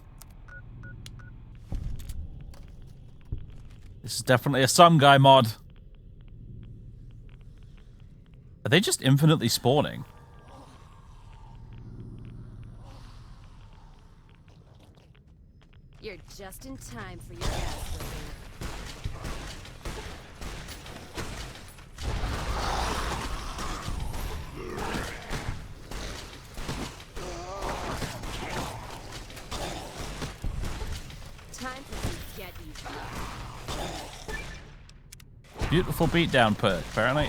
This is definitely a some guy mod. Are they just infinitely spawning? You're just in time for your ass whipping. Time for some get even. Beautiful beatdown perk, apparently.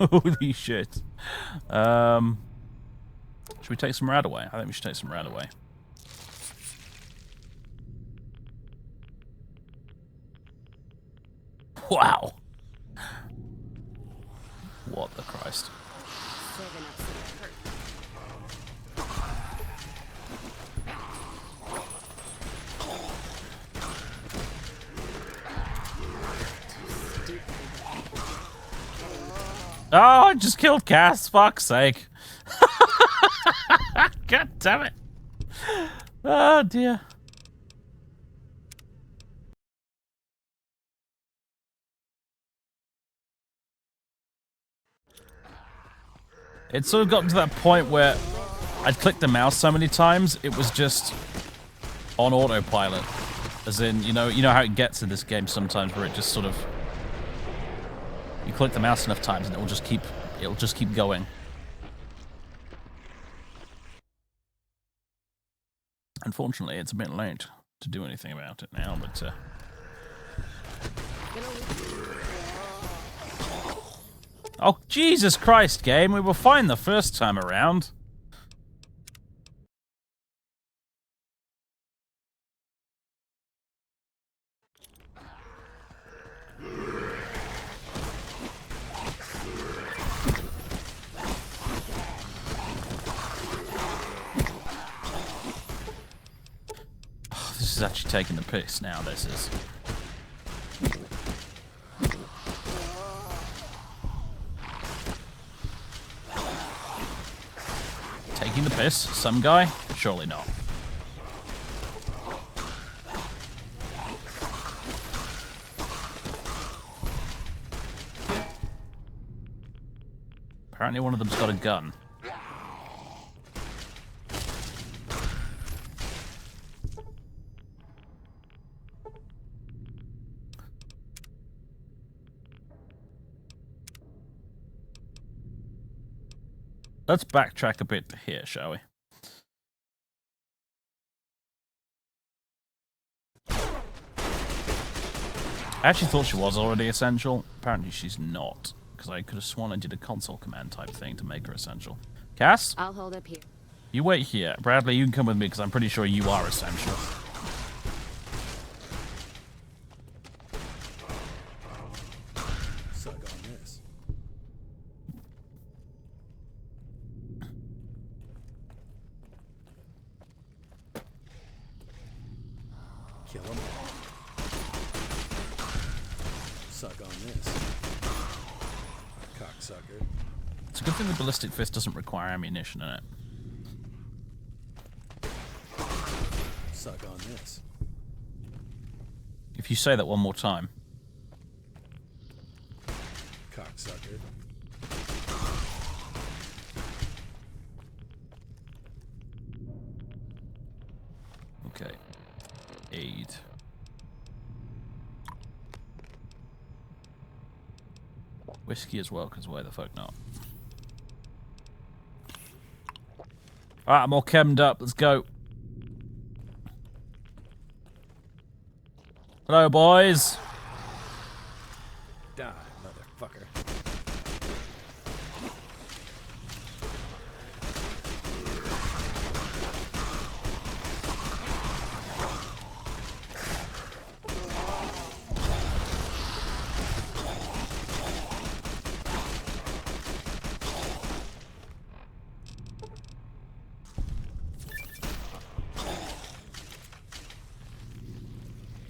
Holy shit. Should we take some rad away? I think we should take some rad away. Wow. What the Christ. Saving up some hurt. Oh, I just killed Cass. Fuck's sake. God damn it. Oh, dear. It sort of got to that point where I'd clicked the mouse so many times, it was just on autopilot. As in, you know how it gets in this game sometimes where it just sort of... You click the mouse enough times and it'll just keep going. Unfortunately, it's a bit late to do anything about it now, but oh, Jesus Christ, game. We were fine the first time around. Oh, this is actually taking the piss now, this is. Taking the piss? Some guy? Surely not. Apparently one of them's got a gun. Let's backtrack a bit to here, shall we? I actually thought she was already essential. Apparently she's not, because I could have sworn I did a console command type thing to make her essential. Cass? I'll hold up here. You wait here. Bradley, you can come with me, because I'm pretty sure you are essential. Suck on this. Kill him. Suck on this. Cocksucker. It's a good thing the ballistic fist doesn't require ammunition in it. Suck on this. If you say that one more time. Cocksucker. Okay. Aid. Whiskey as well, because why the fuck not? Alright, I'm all chemmed up. Let's go. Hello, boys. Die, motherfucker.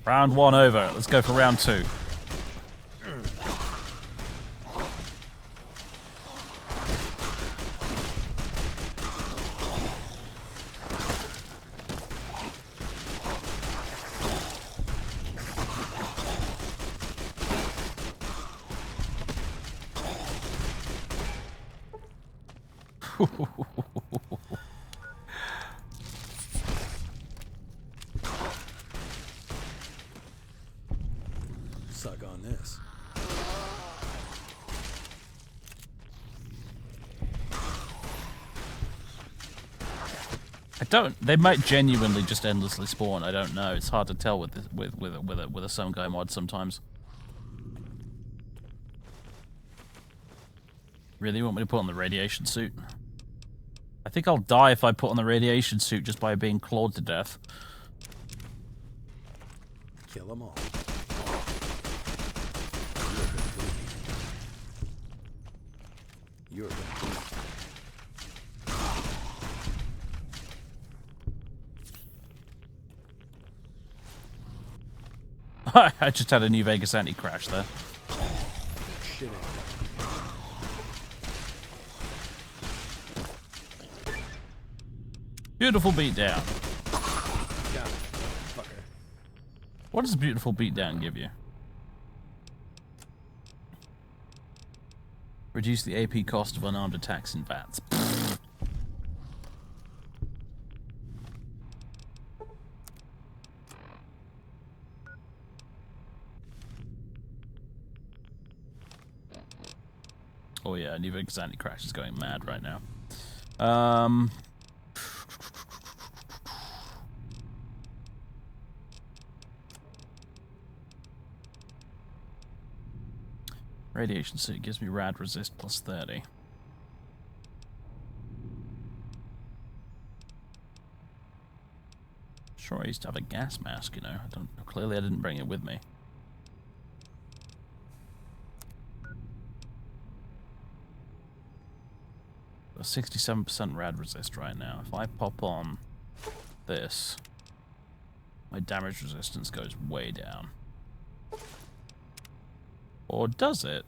Round one over. Let's go for round two. Suck on this. They might genuinely just endlessly spawn. I don't know. It's hard to tell with a some guy mod sometimes. Really, you want me to put on the radiation suit? I think I'll die if I put on the radiation suit just by being clawed to death. Kill them all. You're a good I just had a New Vegas anti-crash there. shit out. Beautiful beatdown. Got it, fucker. What does a beautiful beatdown give you? Reduce the AP cost of unarmed attacks in VATS. Oh yeah, New Vegas anti-crash is going mad right now. Radiation suit gives me rad resist plus 30. Sure, I used to have a gas mask, you know. Clearly I didn't bring it with me. A 67% rad resist right now. If I pop on this, my damage resistance goes way down. Or does it?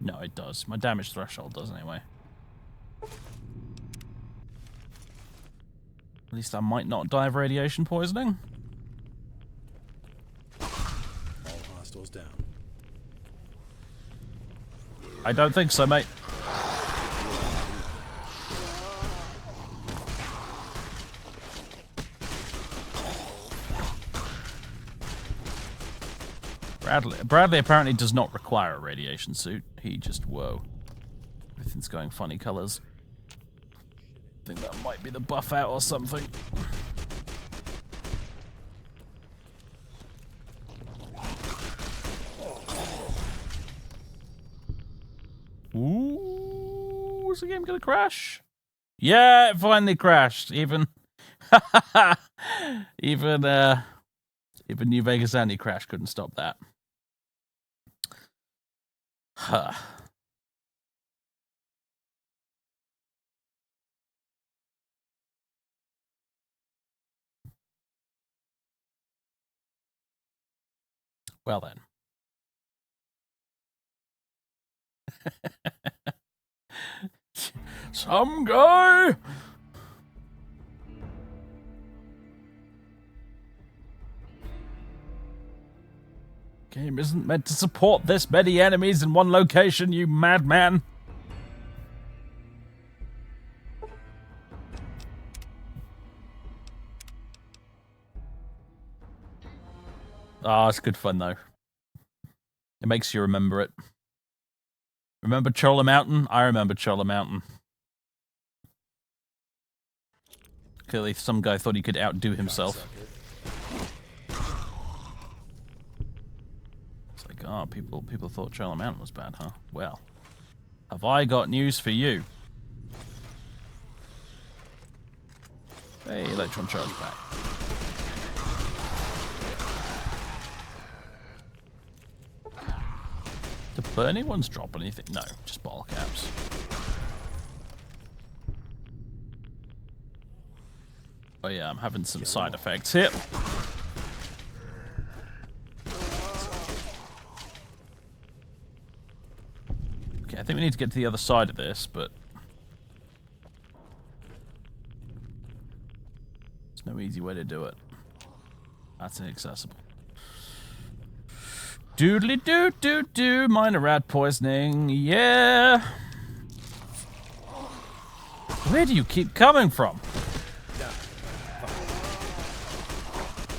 No, it does. My damage threshold does anyway. At least I might not die of radiation poisoning. All hostiles down. I don't think so, mate. Bradley apparently does not require a radiation suit. He just, whoa. Everything's going funny colors. I think that might be the buff out or something. Ooh, is the game gonna crash? Yeah, it finally crashed. Even even New Vegas anti-crash couldn't stop that. Huh. Well then. Some guy. Game isn't meant to support this many enemies in one location, you madman. Ah, it's good fun though. It makes you remember it. Remember Chola Mountain? I remember Chola Mountain. Clearly some guy thought he could outdo himself. It's like, oh, people thought Chola Mountain was bad, huh? Well, have I got news for you? Hey, electron charge back. Do burning ones drop anything? No, just bottle caps. Oh yeah, I'm having some side effects here. Okay, I think we need to get to the other side of this, but there's no easy way to do it. That's inaccessible. Doodly doo doo doo, minor rat poisoning, yeah. Where do you keep coming from?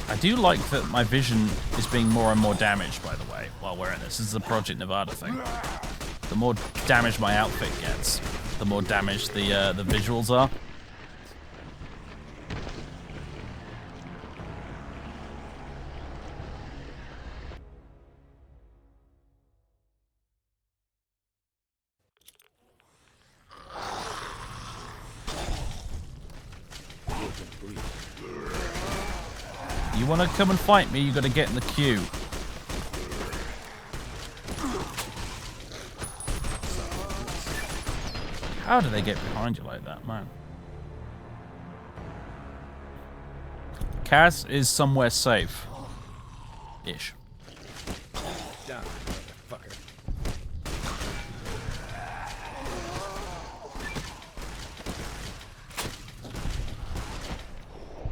I do like that my vision is being more and more damaged, by the way, while we're in this. This is a Project Nevada thing. The more damage my outfit gets. the more damaged the visuals are. You want to come and fight me, you got to get in the queue. How do they get behind you like that, man? Kaz is somewhere safe. Ish. Down, motherfucker.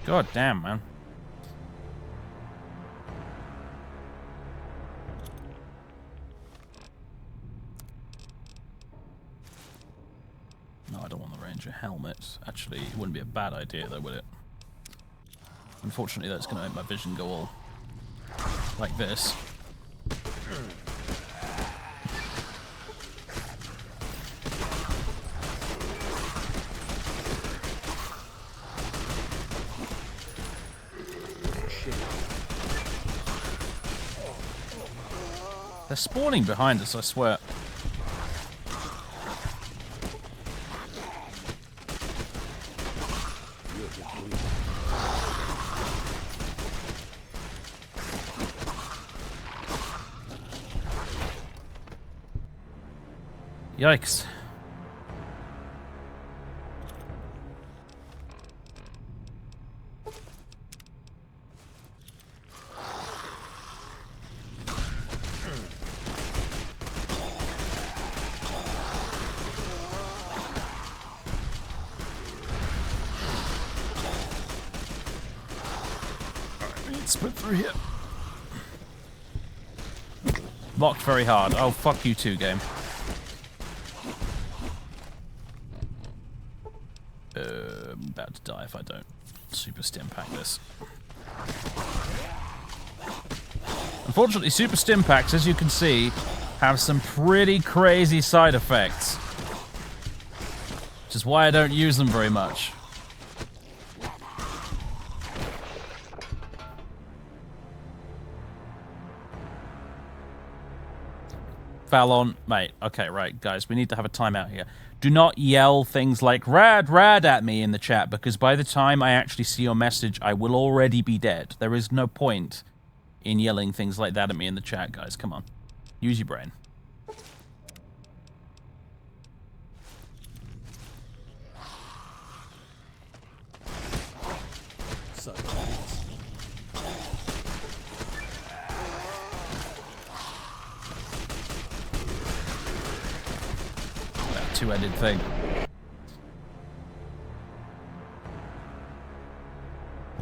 God damn, man. No, I don't want the Ranger helmet. Actually, it wouldn't be a bad idea, though, would it? Unfortunately, that's going to make my vision go all like this. They're spawning behind us, I swear. Yikes. Split through here. Locked very hard. Oh, fuck you too, game. I'm about to die if I don't super stim pack this. Unfortunately, super stim packs, as you can see, have some pretty crazy side effects. Which is why I don't use them very much. Fallon, mate. Okay, right, guys, we need to have a timeout here. Do not yell things like rad, rad at me in the chat, because by the time I actually see your message, I will already be dead. There is no point in yelling things like that at me in the chat, guys. Come on. Use your brain. Two-ended thing.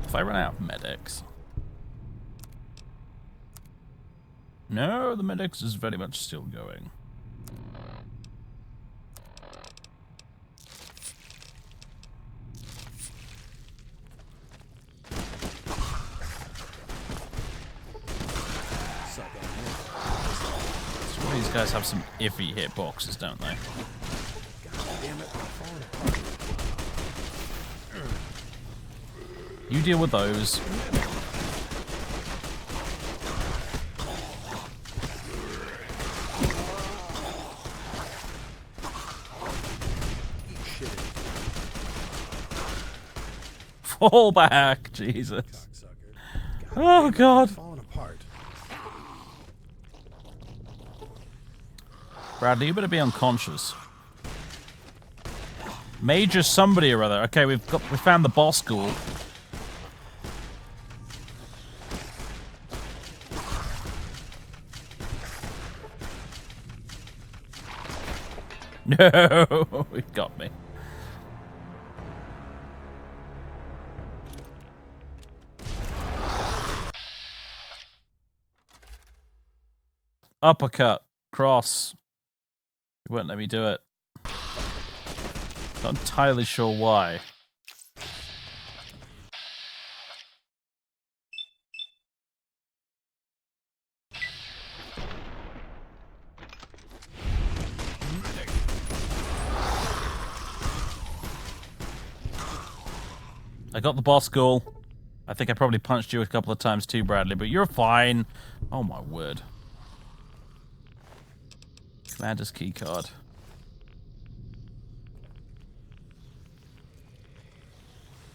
If I run out of medics. No, the medics is very much still going. So these guys have some iffy hitboxes, don't they? You deal with those. Fall back, Jesus. Oh God. Bradley, you better be unconscious. Major somebody or other. Okay, we found the boss ghoul. No, it got me. Uppercut, cross. It won't let me do it. Not entirely sure why. I got the boss goal. I think I probably punched you a couple of times too, Bradley, but you're fine. Oh my word. Commander's keycard.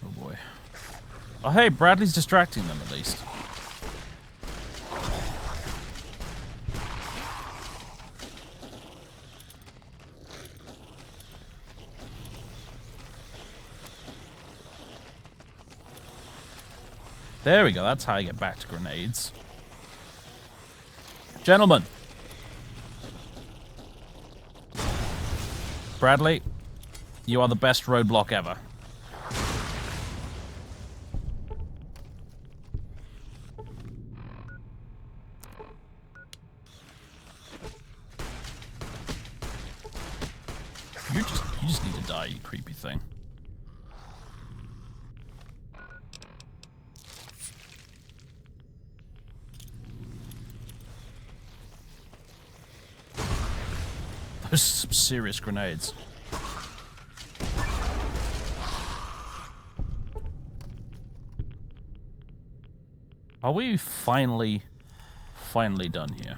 Oh boy. Oh hey, Bradley's distracting them at least. There we go, that's how I get back to grenades. Gentlemen. Bradley, you are the best roadblock ever. You just need to die, you creepy thing. Those are some serious grenades. Are we finally done here?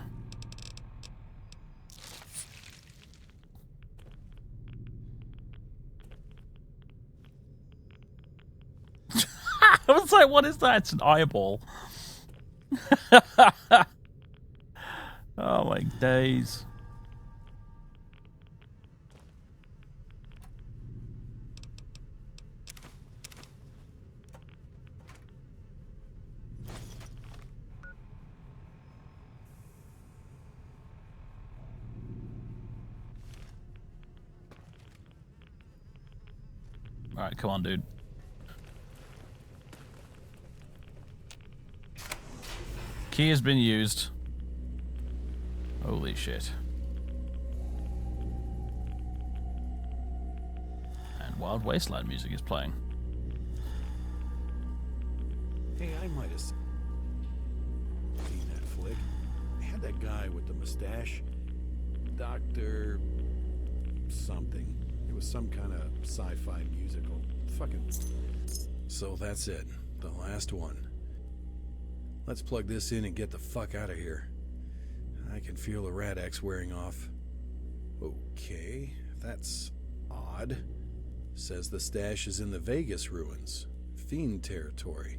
I was like, what is that? It's an eyeball. Oh my days. Alright, come on, dude. Key has been used. Holy shit. And Wild Wasteland music is playing. Hey, I might have seen that flick. They had that guy with the mustache. Dr. something. It was some kind of sci-fi musical. Fucking... So that's it. The last one. Let's plug this in and get the fuck out of here. I can feel the Rad-X wearing off. Okay, that's odd. Says the stash is in the Vegas ruins. Fiend territory.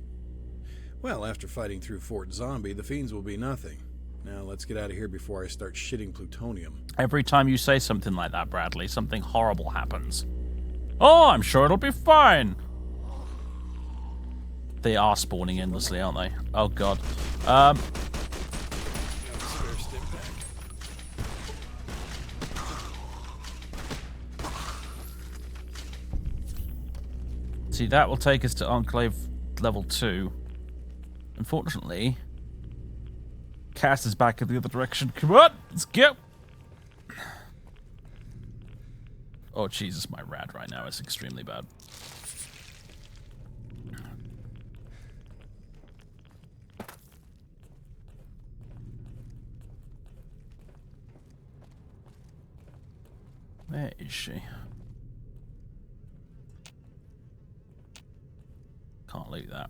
Well, after fighting through Fort Zombie, the Fiends will be nothing. Now let's get out of here before I start shitting plutonium. Every time you say something like that, Bradley, something horrible happens. Oh, I'm sure it'll be fine. They are spawning endlessly, aren't they? Oh god. See, that will take us to Enclave level 2. Unfortunately, Cass is back in the other direction. Come on, let's go. Oh Jesus, my rad right now is extremely bad. Where is she? Can't leave that.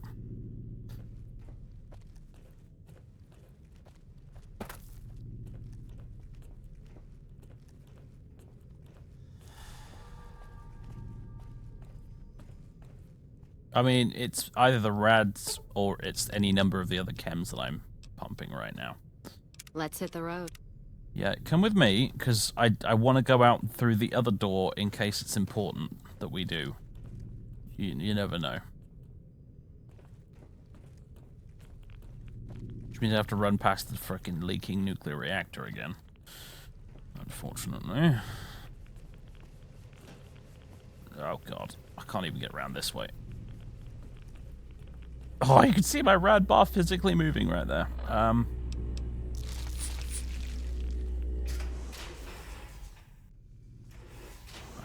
I mean, it's either the rads or it's any number of the other chems that I'm pumping right now. Let's hit the road. Yeah, come with me, because I want to go out through the other door in case it's important that we do. You never know. Which means I have to run past the frickin' leaking nuclear reactor again. Unfortunately. Oh god, I can't even get around this way. Oh, you can see my rad bar physically moving right there.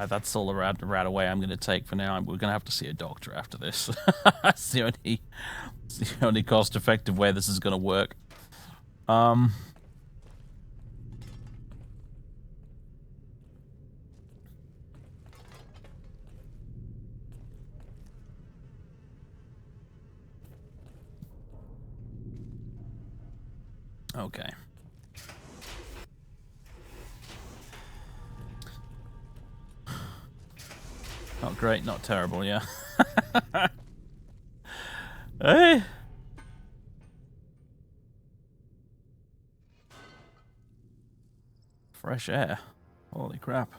That's all the rad away I'm going to take for now. We're going to have to see a doctor after this. That's the only cost-effective way this is going to work. Okay. Not great, not terrible, yeah. Hey! Fresh air. Holy crap.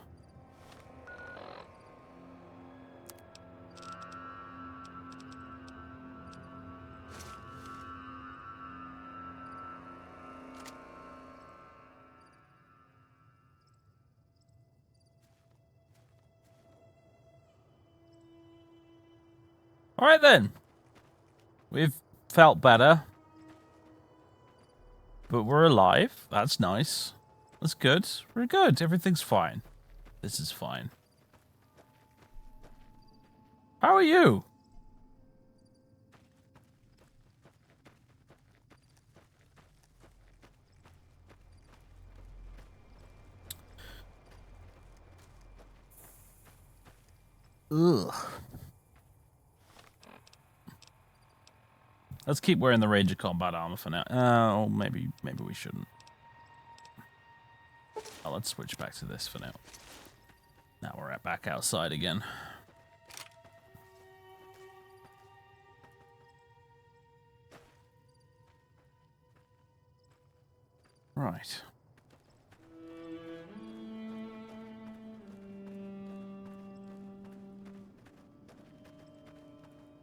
All right then. We've felt better. But we're alive. That's nice. That's good. We're good. Everything's fine. This is fine. How are you? Ugh. Let's keep wearing the Ranger combat armor for now. Oh, maybe we shouldn't. Oh, let's switch back to this for now. Now we're back outside again. Right.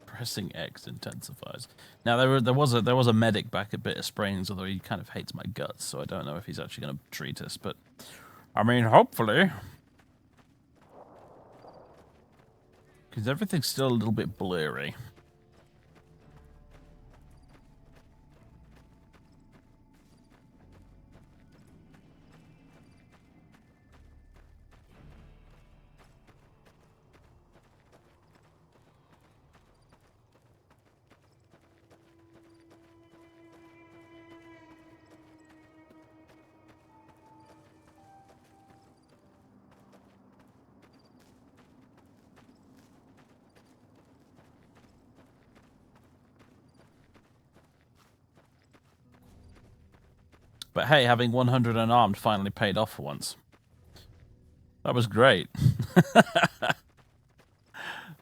Pressing X intensifies. Now there was a medic back at Bitter Springs, although he kind of hates my guts, so I don't know if he's actually going to treat us. But I mean, hopefully, because everything's still a little bit blurry. But hey, having 100 unarmed finally paid off for once. That was great.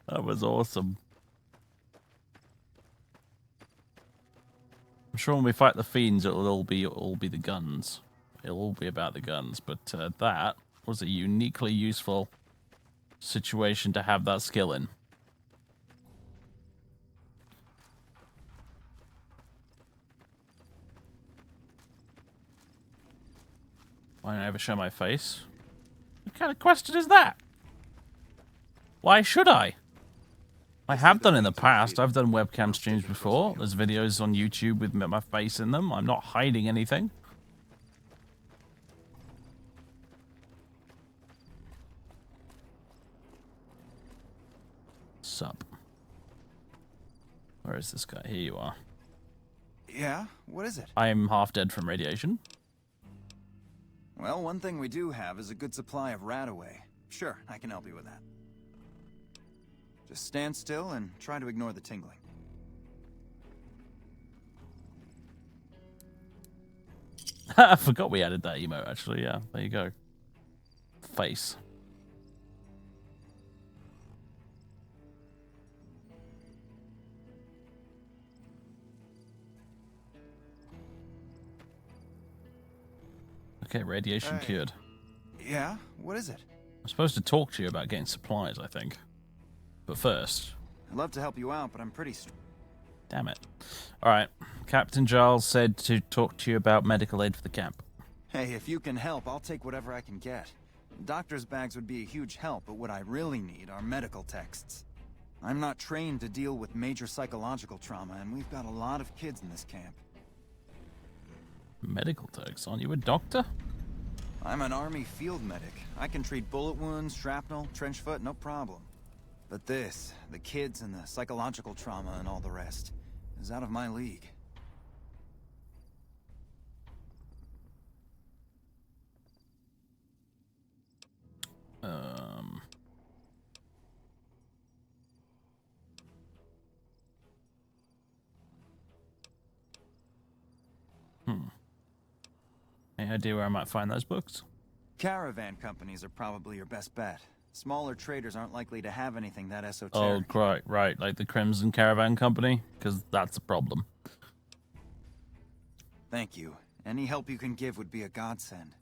That was awesome. I'm sure when we fight the fiends, it'll all be the guns. It'll all be about the guns. But that was a uniquely useful situation to have that skill in. Why don't I ever show my face? What kind of question is that? Why should I? I have done in the past. I've done webcam streams before. There's videos on YouTube with my face in them. I'm not hiding anything. Sup? Where is this guy? Here you are. Yeah? What is it? I'm half dead from radiation. Well, one thing we do have is a good supply of Radaway. Sure, I can help you with that. Just stand still and try to ignore the tingling. I forgot we added that emote, actually. Yeah, there you go. Face. Okay, radiation cured. Yeah? What is it? I'm supposed to talk to you about getting supplies, I think. But first... I'd love to help you out, but I'm pretty... Damn it. Alright, Captain Giles said to talk to you about medical aid for the camp. Hey, if you can help, I'll take whatever I can get. Doctor's bags would be a huge help, but what I really need are medical texts. I'm not trained to deal with major psychological trauma, and we've got a lot of kids in this camp. Medical texts? Aren't you a doctor? I'm an army field medic. I can treat bullet wounds, shrapnel, trench foot, no problem. But this, the kids and the psychological trauma and all the rest, is out of my league. Any idea where I might find those books? Caravan companies are probably your best bet. Smaller traders aren't likely to have anything that Oh, esoteric. right, like the Crimson Caravan Company? Because that's a problem. Thank you. Any help you can give would be a godsend.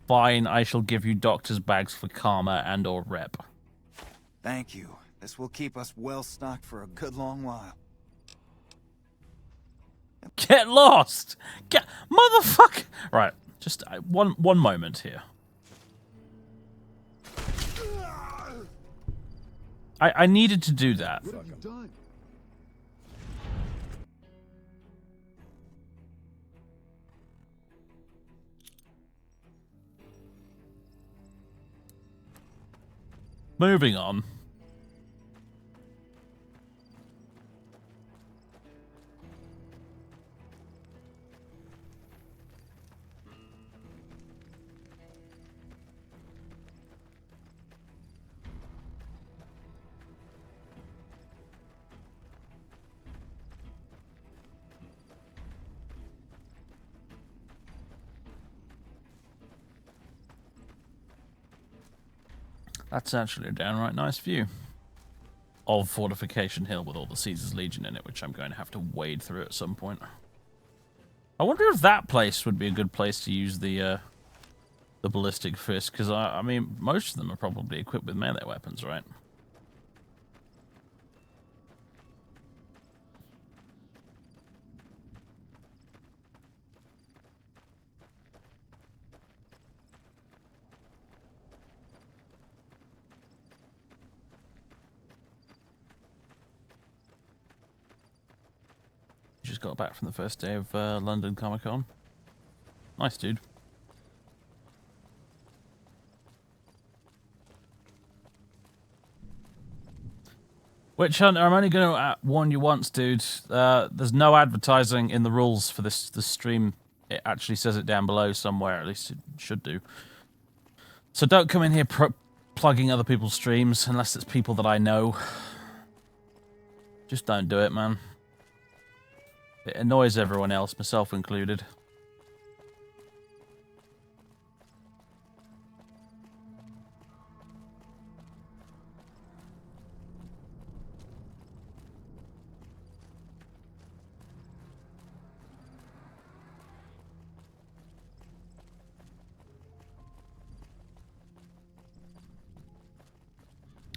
Fine, I shall give you doctor's bags for karma and or rep. Thank you. This will keep us well stocked for a good long while. Get lost! Get... Motherfucker! Right, just one moment here. I needed to do that. What have you done? Moving on. That's actually a downright nice view of Fortification Hill with all the Caesar's Legion in it, which I'm going to have to wade through at some point. I wonder if that place would be a good place to use the ballistic fist, because I mean, most of them are probably equipped with melee weapons, right? Just got back from the first day of London Comic Con. Nice, dude. Witch Hunter, I'm only going to warn you once, dude. There's no advertising in the rules for this stream. It actually says it down below somewhere, at least it should do. So don't come in here plugging other people's streams unless it's people that I know. Just don't do it, man. It annoys everyone else, myself included.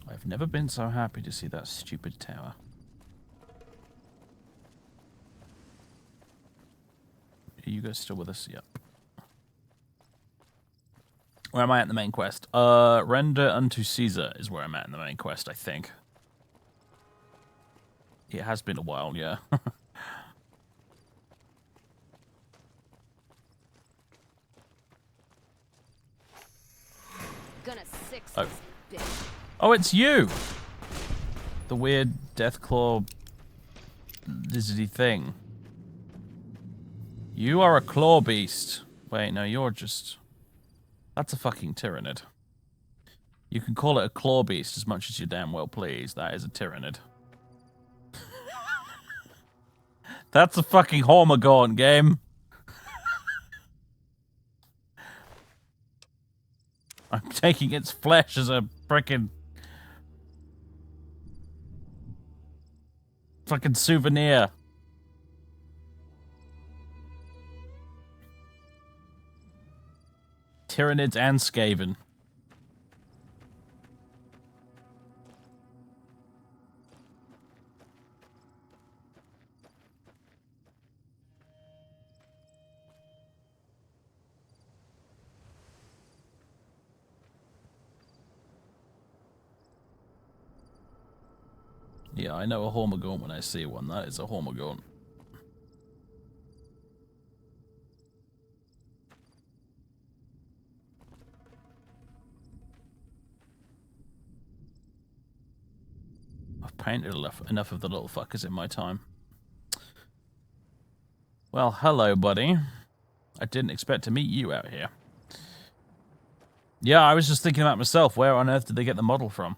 I've never been so happy to see that stupid tower. Are you guys still with us? Yep. Where am I at in the main quest? Render unto Caesar is where I'm at in the main quest, I think. It has been a while, yeah. Gonna six this bitch. Oh, it's you! The weird Deathclaw lizardy thing. You are a claw beast. Wait, no, you're just... That's a fucking tyrannid. You can call it a claw beast as much as you damn well please. That is a tyrannid. That's a fucking Hormagaunt game. I'm taking its flesh as a frickin' fucking souvenir. Tyranids and Skaven. Yeah, I know a Hormagaunt when I see one. That is a Hormagaunt. I've painted enough of the little fuckers in my time. Well, hello, buddy. I didn't expect to meet you out here. Yeah, I was just thinking about myself. Where on earth did they get the model from?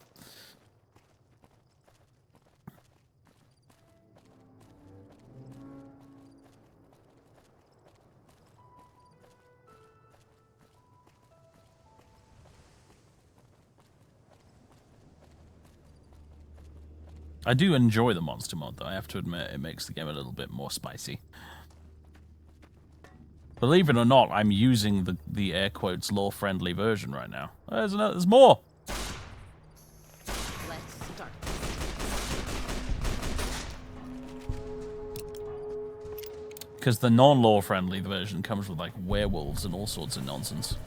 I do enjoy the monster mod, though. I have to admit, it makes the game a little bit more spicy. Believe it or not, I'm using the air quotes lore-friendly version right now. There's more! Let's start. Because the non-lore friendly version comes with like werewolves and all sorts of nonsense.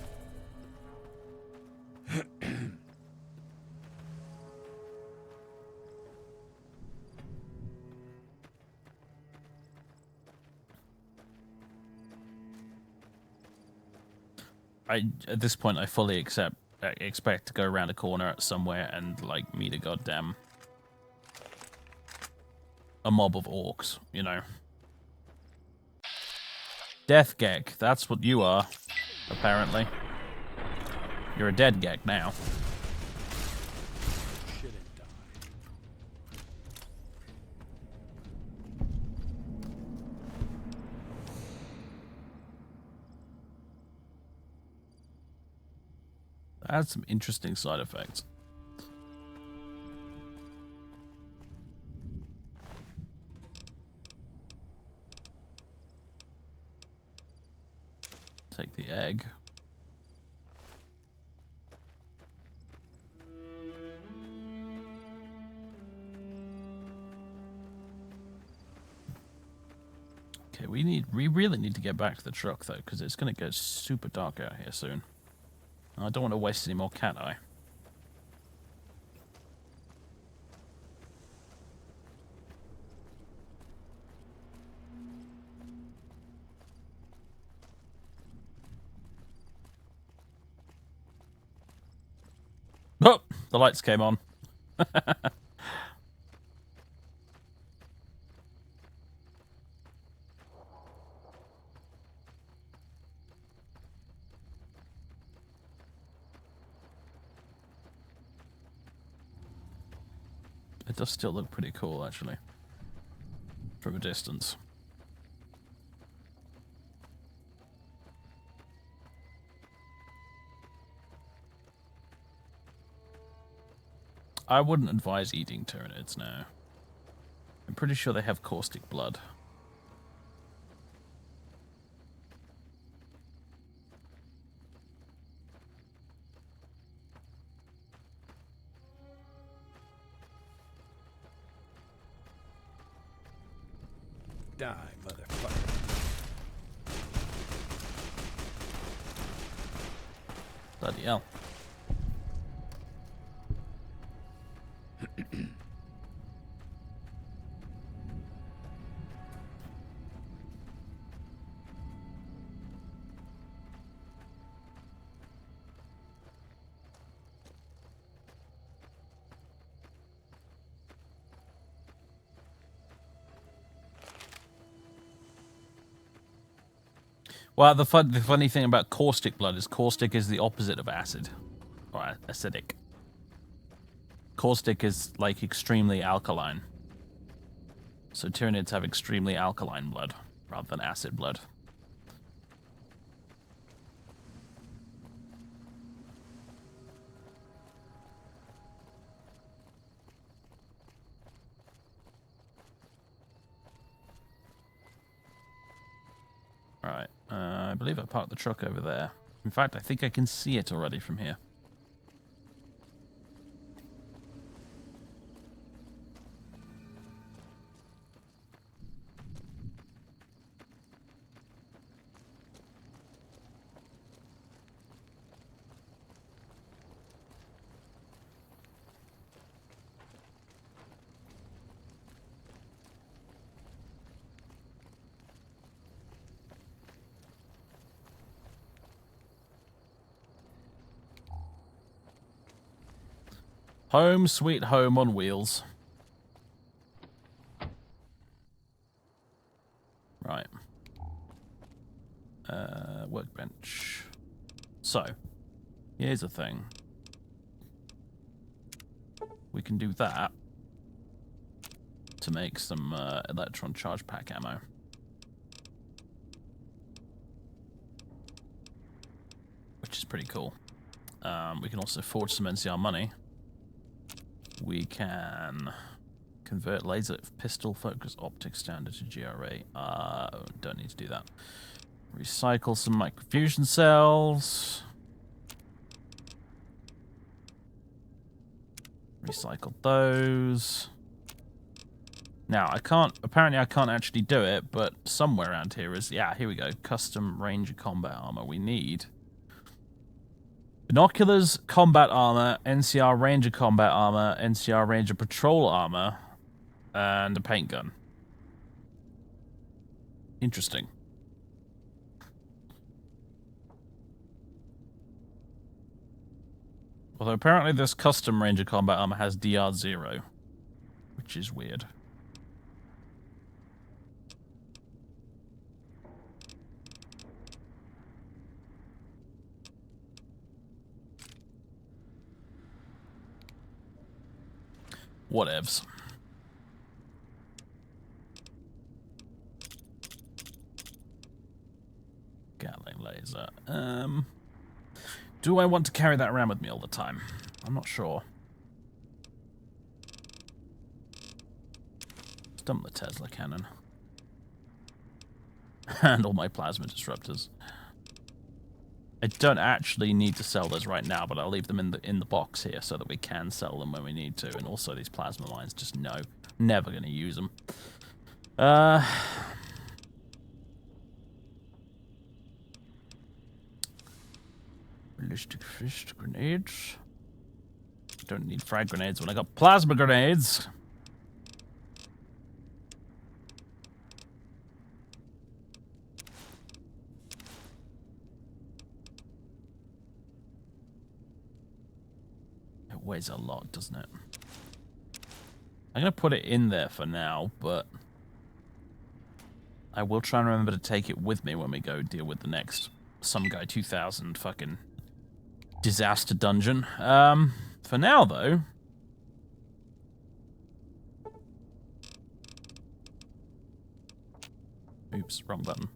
At this point I fully expect to go around a corner somewhere and like meet a mob of orcs, you know. Death Gek, that's what you are, apparently. You're a dead Gek now. That has some interesting side effects. Take the egg. Okay, we really need to get back to the truck though, because it's going to get super dark out here soon. I don't want to waste any more cat eye. Oh, the lights came on. It does still look pretty cool, actually, from a distance. I wouldn't advise eating Tyranids now. I'm pretty sure they have caustic blood. Die, motherfucker. Bloody hell. Well, the funny thing about caustic blood is caustic is the opposite of acid, or acidic. Caustic is like extremely alkaline. So Tyranids have extremely alkaline blood rather than acid blood. Right, I believe I parked the truck over there. In fact, I think I can see it already from here. Home sweet home on wheels. Right. Workbench. So, here's the thing. We can do that to make some electron charge pack ammo. Which is pretty cool. We can also forge some NCR money. We can Convert laser pistol focus optic standard to GRA. Don't need to do that. Recycle some microfusion cells. Recycle those. Now, apparently I can't actually do it, but somewhere around here is, yeah, here we go. Custom Ranger combat armor. We need binoculars, combat armor, NCR Ranger combat armor, NCR Ranger patrol armor, and a paint gun. Interesting. Although apparently this custom Ranger combat armor has DR0, which is weird. Whatevs. Gatling laser. Do I want to carry that around with me all the time? I'm not sure. Let's dump the Tesla cannon. And all my plasma disruptors. I don't actually need to sell those right now, but I'll leave them in the box here so that we can sell them when we need to. And also these plasma mines, just no. Never going to use them. Ballistic fist grenades. Don't need frag grenades when I got plasma grenades. It weighs a lot, doesn't it? I'm going to put it in there for now, but I will try and remember to take it with me when we go deal with the next Some Guy 2000 fucking disaster dungeon. For now, though... Oops, wrong button.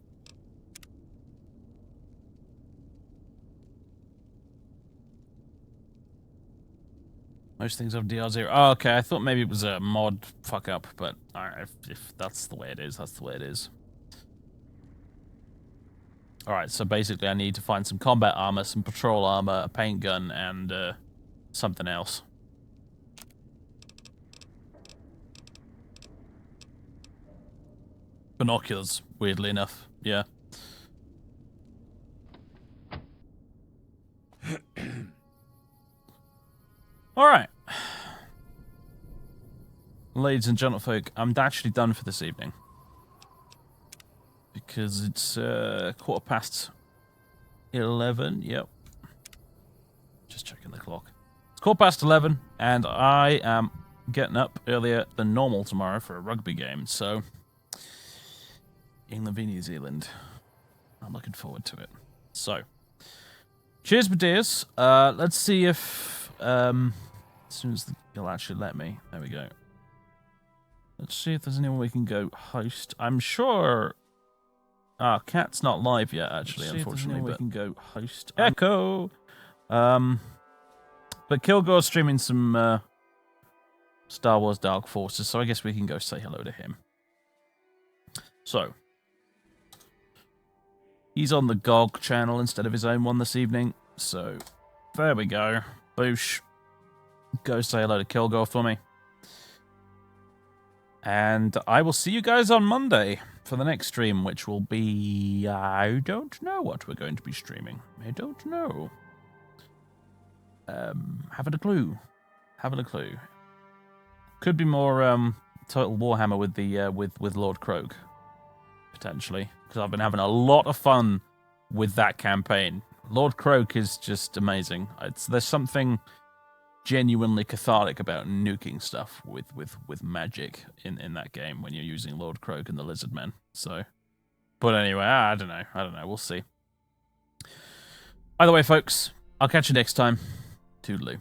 Most things have DR0. Oh, okay, I thought maybe it was a mod fuck-up, but alright, if that's the way it is, that's the way it is. Alright, so basically I need to find some combat armor, some patrol armor, a paint gun, and something else. Binoculars, weirdly enough, yeah. Alright. Ladies and gentlefolk, I'm actually done for this evening. Because it's 11:15. Yep. Just checking the clock. It's 11:15, and I am getting up earlier than normal tomorrow for a rugby game. So, England v New Zealand. I'm looking forward to it. So, cheers, my dears. Let's see if as soon as they'll actually let me. There we go. Let's see if there's anyone we can go host. I'm sure. Cat's not live yet, actually, unfortunately. But we can go host. Echo! But Kilgore's streaming some Star Wars Dark Forces, so I guess we can go say hello to him. So. He's on the GOG channel instead of his own one this evening. So, there we go. Boosh. Go say hello to Kilgore for me. And I will see you guys on Monday for the next stream, which will be... I don't know what we're going to be streaming. I don't know. Haven't a clue. Haven't a clue. Could be more Total Warhammer with the with Lord Kroak, potentially, because I've been having a lot of fun with that campaign. Lord Kroak is just amazing. There's something genuinely cathartic about nuking stuff with magic in that game when you're using Lord Kroak and the Lizard Men. So, but anyway, I don't know. We'll see. Either way, folks, I'll catch you next time. Toodaloo.